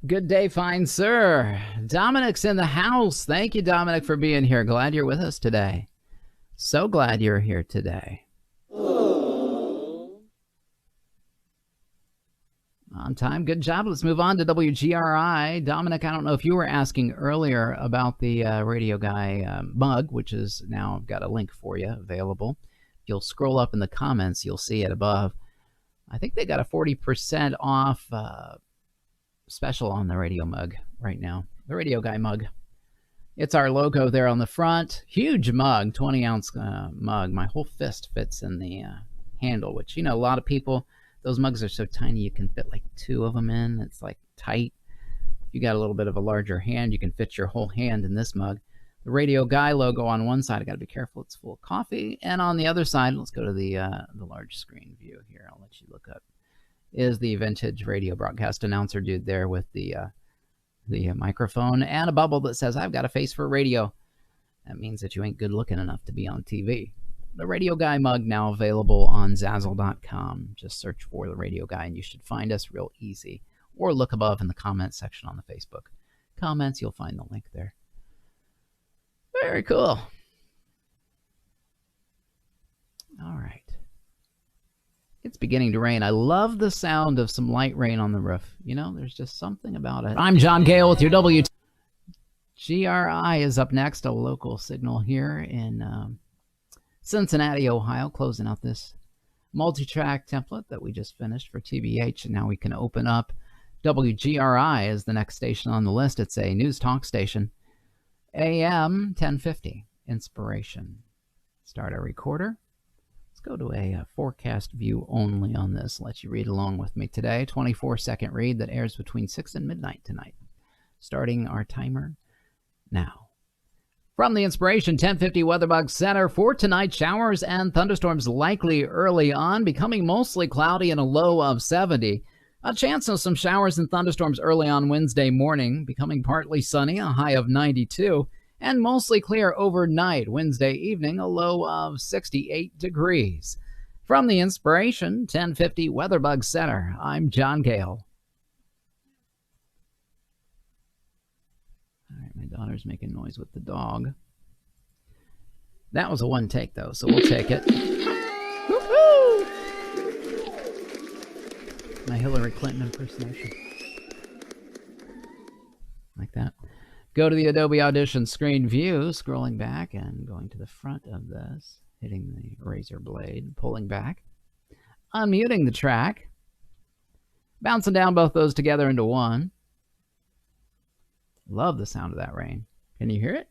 Good day, fine sir. Dominic's in the house. Thank you, Dominic, for being here. Glad you're with us today. So glad you're here today. On time. Good job. Let's move on to WGRI. Dominic, I don't know if you were asking earlier about the Radio Guy mug, which is now got a link for you available. If you'll scroll up in the comments, you'll see it above. I think they got a 40% off special on the radio mug right now. The Radio Guy mug. It's our logo there on the front. Huge mug, 20-ounce mug. My whole fist fits in the handle, which, you know, a lot of people, those mugs are so tiny you can fit like 2 of them in. It's like tight. If you got a little bit of a larger hand, you can fit your whole hand in this mug. The Radio Guy logo on one side, I got to be careful, it's full of coffee. And on the other side, let's go to the large screen view here. I'll let you look up. Is the vintage radio broadcast announcer dude there with the microphone and a bubble that says, I've got a face for radio. That means that you ain't good looking enough to be on TV. The Radio Guy mug now available on Zazzle.com. Just search for the Radio Guy and you should find us real easy. Or look above in the comments section on the Facebook. Comments, you'll find the link there. Very cool. All right. It's beginning to rain. I love the sound of some light rain on the roof. You know, there's just something about it. I'm John Gale with your WGRI is up next, a local signal here in Cincinnati, Ohio, closing out this multi-track template that we just finished for TBH, and now we can open up WGRI as the next station on the list. It's a news talk station, AM 1050, Inspiration. Start our recorder. Go to a forecast view only on this. Let you read along with me today. 24-second read that airs between 6 and midnight tonight. Starting our timer now. From the Inspiration 1050 Weatherbug Center for tonight, showers and thunderstorms likely early on, becoming mostly cloudy and a low of 70. A chance of some showers and thunderstorms early on Wednesday morning, becoming partly sunny, a high of 92. And mostly clear overnight. Wednesday evening, a low of 68 degrees. From the Inspiration 1050 Weatherbug Center, I'm John Gale. All right, my daughter's making noise with the dog. That was a one take, though, so we'll take it. Woo-hoo! My Hillary Clinton impersonation. Like that. Go to the Adobe Audition screen view, scrolling back and going to the front of this, hitting the razor blade, pulling back, unmuting the track, bouncing down both those together into one. Love the sound of that rain. Can you hear it?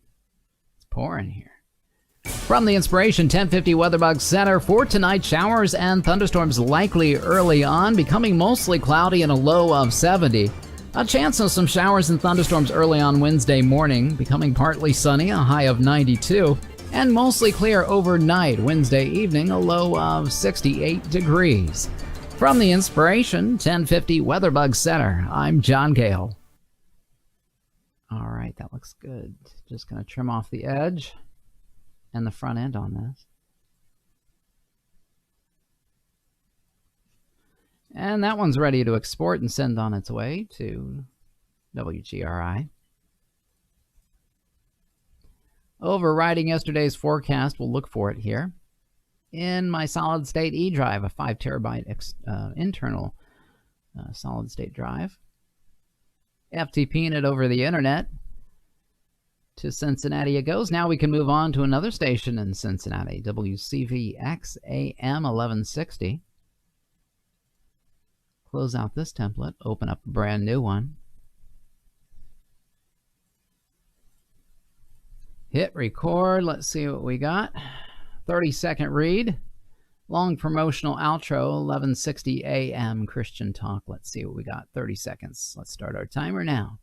It's pouring here. From the Inspiration 1050 Weatherbug Center for tonight, showers and thunderstorms likely early on, becoming mostly cloudy and a low of 70. A chance of some showers and thunderstorms early on Wednesday morning, becoming partly sunny, a high of 92, and mostly clear overnight Wednesday evening, a low of 68 degrees. From the Inspiration 1050 Weatherbug Center, I'm John Gale. All right, that looks good. Just going to trim off the edge and the front end on this. And that one's ready to export and send on its way to WGRI. Overriding yesterday's forecast, we'll look for it here. In my solid state E drive, a 5 terabyte internal solid state drive. FTPing it over the internet. To Cincinnati it goes. Now we can move on to another station in Cincinnati, WCVX AM 1160. Close out this template, open up a brand new one. Hit record. Let's see what we got. 30-second read. Long promotional outro, 1160 AM Christian Talk. Let's see what we got. 30 seconds. Let's start our timer now.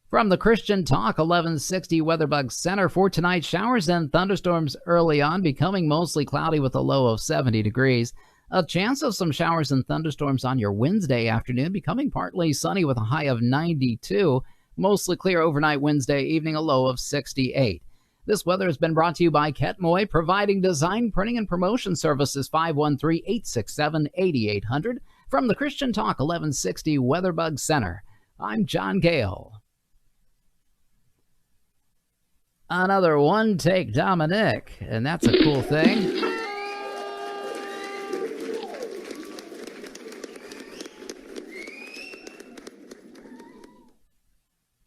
From the Christian Talk 1160 WeatherBug Center for tonight, showers and thunderstorms early on, becoming mostly cloudy with a low of 70 degrees. A chance of some showers and thunderstorms on your Wednesday afternoon, becoming partly sunny with a high of 92. Mostly clear overnight Wednesday evening, a low of 68. This weather has been brought to you by Ketmoy, providing design, printing, and promotion services. 513-867-8800. From the Christian Talk 1160 WeatherBug Center, I'm John Gale. Another one-take Dominic, and that's a cool thing.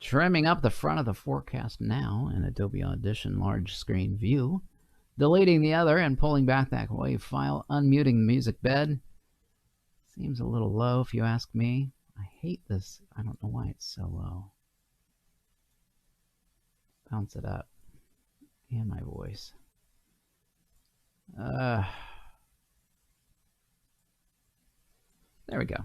Trimming up the front of the forecast now in Adobe Audition large screen view. Deleting the other and pulling back that WAV file. Unmuting the music bed. Seems a little low if you ask me. I hate this. I don't know why it's so low. Bounce it up. And my voice. There we go.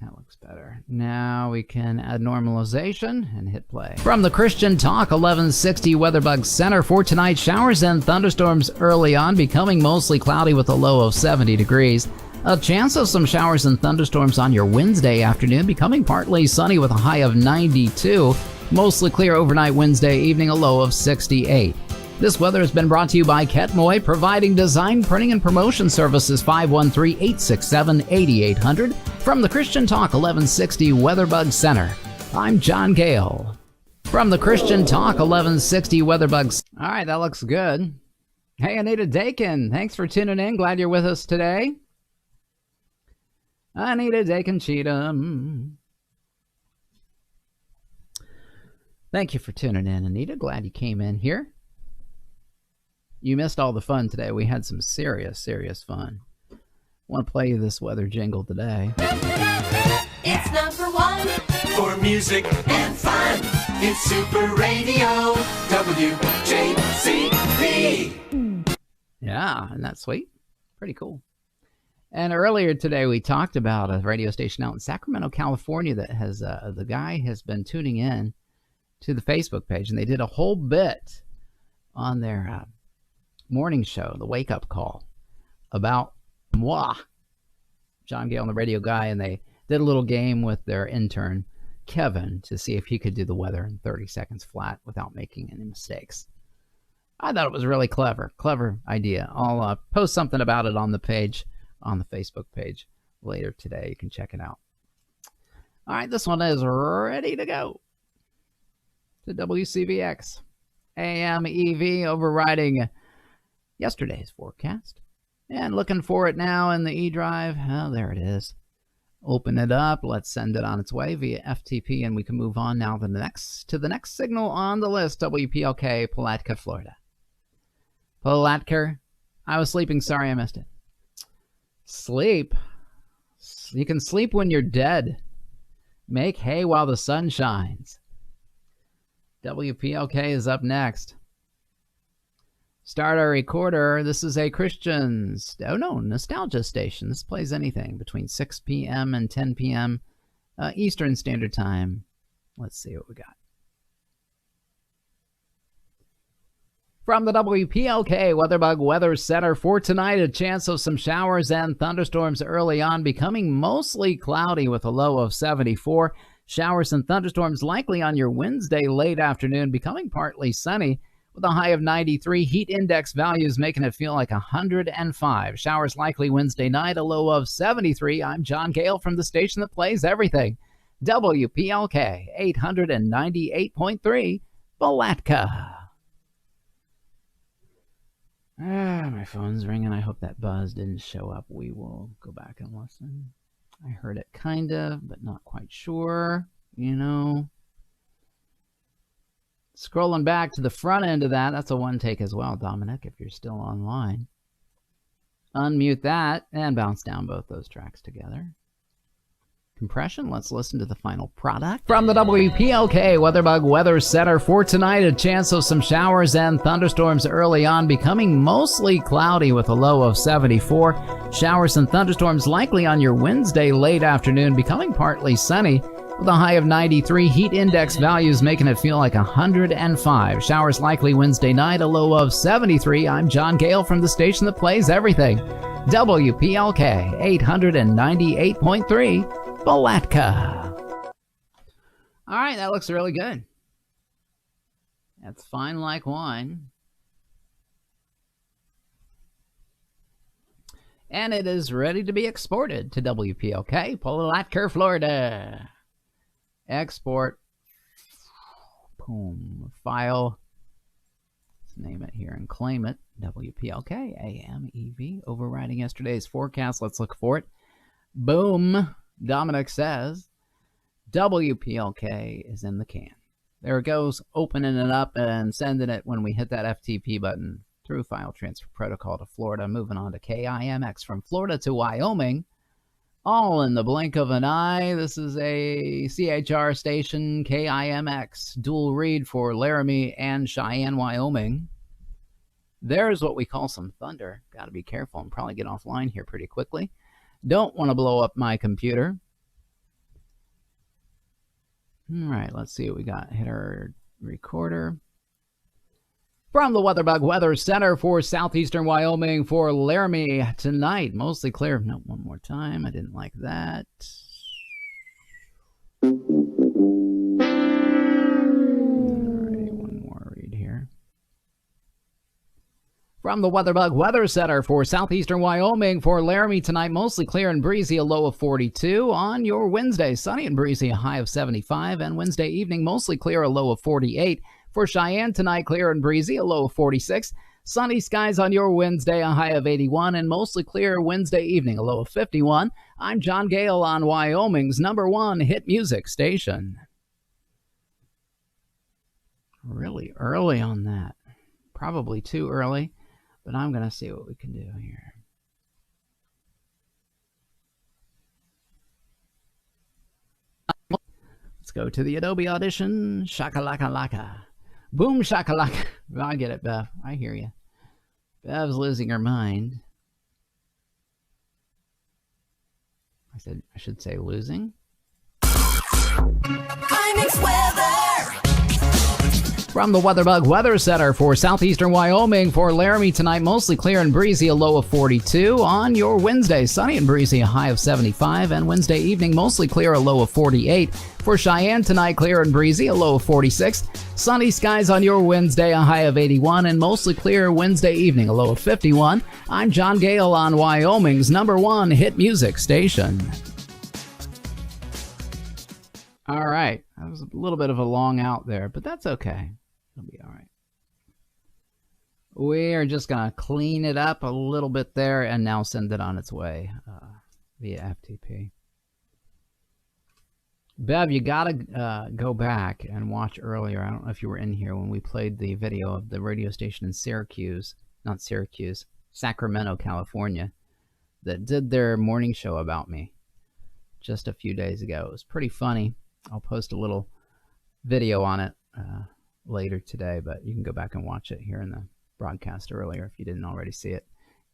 That looks better. Now we can add normalization and hit play. From the Christian Talk 1160 WeatherBug Center for tonight, showers and thunderstorms early on, becoming mostly cloudy with a low of 70 degrees. A chance of some showers and thunderstorms on your Wednesday afternoon, becoming partly sunny with a high of 92. Mostly clear overnight Wednesday evening, a low of 68. This weather has been brought to you by Ketmoy, providing design, printing, and promotion services. 513-867-8800. From the Christian Talk 1160 WeatherBug Center, I'm John Gale. From the Christian Talk 1160 WeatherBug. All right, that looks good. Hey, Anita Dakin, thanks for tuning in. Glad you're with us today. Anita Dakin Cheatham. Thank you for tuning in, Anita. Glad you came in here. You missed all the fun today. We had some serious fun. I want to play you this weather jingle today. It's number one for music and fun. It's Super Radio WJCP. Yeah, isn't that sweet? Pretty cool. And earlier today, we talked about a radio station out in Sacramento, California that has, the guy has been tuning in to the Facebook page, and they did a whole bit on their morning show, the Wake Up Call, about moi, John Gale and the radio guy, and they did a little game with their intern, Kevin, to see if he could do the weather in 30 seconds flat without making any mistakes. I thought it was really clever idea. I'll post something about it on the page, on the Facebook page later today. You can check it out. All right, this one is ready to go. The WCVX AM EV overriding yesterday's forecast. And looking for it now in the E-Drive. Oh, there it is. Open it up. Let's send it on its way via FTP, and we can move on now to the next signal on the list, WPLK, Palatka, Florida. Palatka, I was sleeping. Sorry I missed it. Sleep? You can sleep when you're dead. Make hay while the sun shines. WPLK is up next. Start our recorder. This is a nostalgia station. This plays anything between 6 p.m. and 10 p.m. Eastern Standard Time. Let's see what we got. From the WPLK WeatherBug Weather Center for tonight, a chance of some showers and thunderstorms early on, becoming mostly cloudy with a low of 74. Showers and thunderstorms likely on your Wednesday late afternoon, becoming partly sunny with a high of 93. Heat index values making it feel like 105. Showers likely Wednesday night, a low of 73. I'm John Gale from the station that plays everything. WPLK 898.3 Palatka. My phone's ringing. I hope that buzz didn't show up. We will go back and listen. I heard it kind of, but not quite sure. You know, Scrolling back to the front end of that, that's a one take as well, Dominic, if you're still online. Unmute that and bounce down both those tracks together. Compression, let's listen to the final product. From the WPLK WeatherBug Weather Center for tonight, a chance of some showers and thunderstorms early on, becoming mostly cloudy with a low of 74. Showers and thunderstorms likely on your Wednesday late afternoon, becoming partly sunny with a high of 93. Heat index values making it feel like 105. Showers likely Wednesday night, a low of 73. I'm John Gale from the station that plays everything. WPLK 898.3. Palatka. All right, that looks really good. That's fine like wine. And it is ready to be exported to WPLK, Palatka, Florida. Export. Boom. File. Let's name it here and claim it. WPLK, AMEV. Overriding yesterday's forecast. Let's look for it. Boom. Dominic says, WPLK is in the can. There it goes, opening it up and sending it when we hit that FTP button through File Transfer Protocol to Florida. Moving on to KIMX from Florida to Wyoming, all in the blink of an eye. This is a CHR station, KIMX, dual read for Laramie and Cheyenne, Wyoming. There's what we call some thunder. Got to be careful and probably get offline here pretty quickly. Don't want to blow up my computer. All right, let's see what we got. Hit our recorder. From the WeatherBug Weather Center for southeastern Wyoming for Laramie tonight. Mostly clear. No, one more time. I didn't like that. All right, one more read here. From the WeatherBug Weather Center for southeastern Wyoming for Laramie tonight, mostly clear and breezy, a low of 42. On your Wednesday, sunny and breezy, a high of 75. And Wednesday evening, mostly clear, a low of 48. For Cheyenne tonight, clear and breezy, a low of 46. Sunny skies on your Wednesday, a high of 81. And mostly clear Wednesday evening, a low of 51. I'm John Gale on Wyoming's #1 hit music station. Really early on that. Probably too early. But I'm going to see what we can do here. Let's go to the Adobe Audition. Shakalaka-laka. Boom shakalaka. I get it, Bev. I hear you. Bev's losing her mind. I should say losing. Climax weather. From the WeatherBug Weather Center for southeastern Wyoming for Laramie tonight, mostly clear and breezy, a low of 42. On your Wednesday, sunny and breezy, a high of 75. And Wednesday evening, mostly clear, a low of 48. For Cheyenne tonight, clear and breezy, a low of 46. Sunny skies on your Wednesday, a high of 81. And mostly clear Wednesday evening, a low of 51. I'm John Gale on Wyoming's #1 hit music station. All right. That was a little bit of a long out there, but that's okay. It'll be all right. We are just going to clean it up a little bit there and now send it on its way via FTP. Bev, you got to go back and watch earlier. I don't know if you were in here when we played the video of the radio station in Sacramento, California, that did their morning show about me just a few days ago. It was pretty funny. I'll post a little video on it later today, but you can go back and watch it here in the broadcast earlier if you didn't already see it.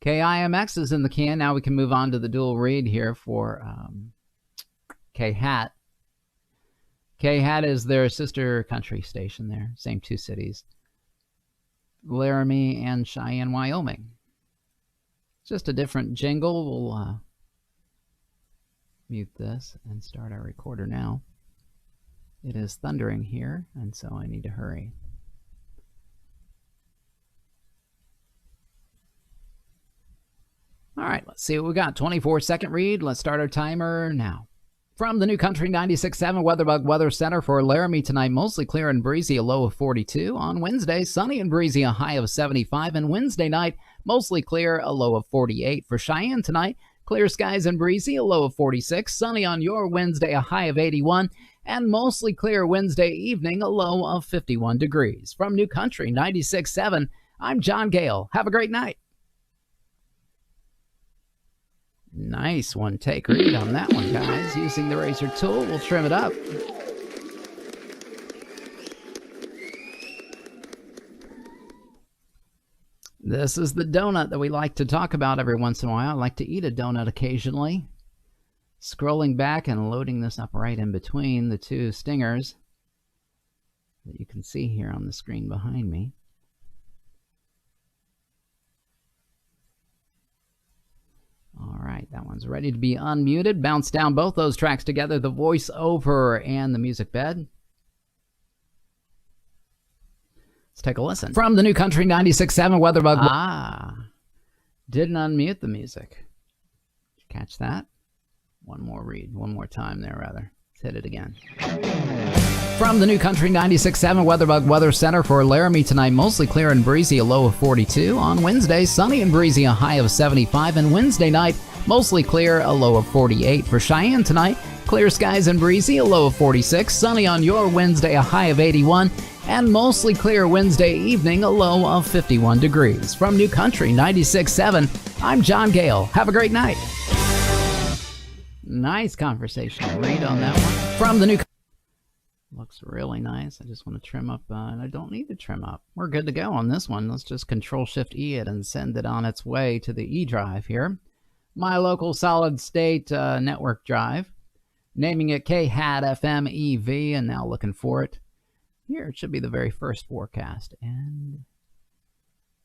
KIMX is in the can. Now we can move on to the dual read here for K-Hat. K-Hat is their sister country station there. Same two cities. Laramie and Cheyenne, Wyoming. It's just a different jingle. We'll mute this and start our recorder now. It is thundering here, and so I need to hurry. All right, let's see what we got. 24-second read. Let's start our timer now. From the New Country 96.7 WeatherBug Weather Center for Laramie tonight, mostly clear and breezy, a low of 42. On Wednesday, sunny and breezy, a high of 75. And Wednesday night, mostly clear, a low of 48. For Cheyenne tonight, Clear skies and breezy, a low of 46. Sunny on your Wednesday, a high of 81. And mostly clear Wednesday evening, a low of 51 degrees. From New Country 96.7, I'm John Gale. Have a great night. Nice one take read on that one, guys. Using the razor tool, we'll trim it up. This is the donut that we like to talk about every once in a while. I like to eat a donut occasionally. Scrolling back and loading this up right in between the two stingers that you can see here on the screen behind me. All right, that one's ready to be unmuted. Bounce down both those tracks together, the voiceover and the music bed. Let's take a listen. From the New Country 96.7 WeatherBug. Didn't unmute the music. Did you catch that? One more time there, rather. Let's hit it again. From the New Country 96.7 WeatherBug Weather Center for Laramie tonight, mostly clear and breezy, a low of 42. On Wednesday, sunny and breezy, a high of 75. And Wednesday night, mostly clear, a low of 48. For Cheyenne tonight, clear skies and breezy, a low of 46. Sunny on your Wednesday, a high of 81. And mostly clear Wednesday evening, a low of 51 degrees. From New Country 96.7, I'm John Gale. Have a great night. Nice conversational read on that one. From the New Looks really nice. I just want to trim up, and I don't need to trim up. We're good to go on this one. Let's just Control-Shift-E it and send it on its way to the E drive here. My local solid-state network drive. Naming it KHAT-FM-EV, and now looking for it. Here, it should be the very first forecast, and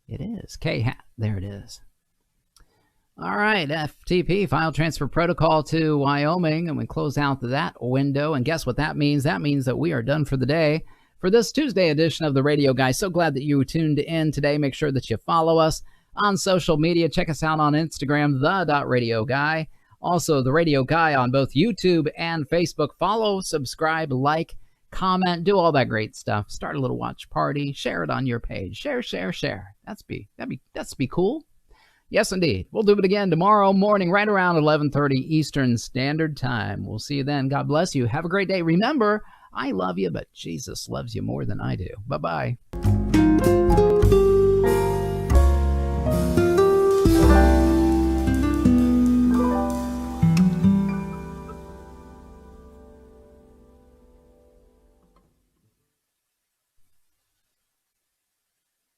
it is. KHAT, there it is. All right, FTP, File Transfer Protocol to Wyoming, and we close out that window, and guess what that means? That means that we are done for the day for this Tuesday edition of The Radio Guy. So glad that you tuned in today. Make sure that you follow us on social media. Check us out on Instagram, the.radioguy. Also, The Radio Guy on both YouTube and Facebook. Follow, subscribe, like, comment, do all that great stuff. Start a little watch party. Share it on your page. Share. That'd be cool. Yes, indeed. We'll do it again tomorrow morning, right around 11:30 Eastern Standard Time. We'll see you then. God bless you. Have a great day. Remember, I love you, but Jesus loves you more than I do. Bye-bye.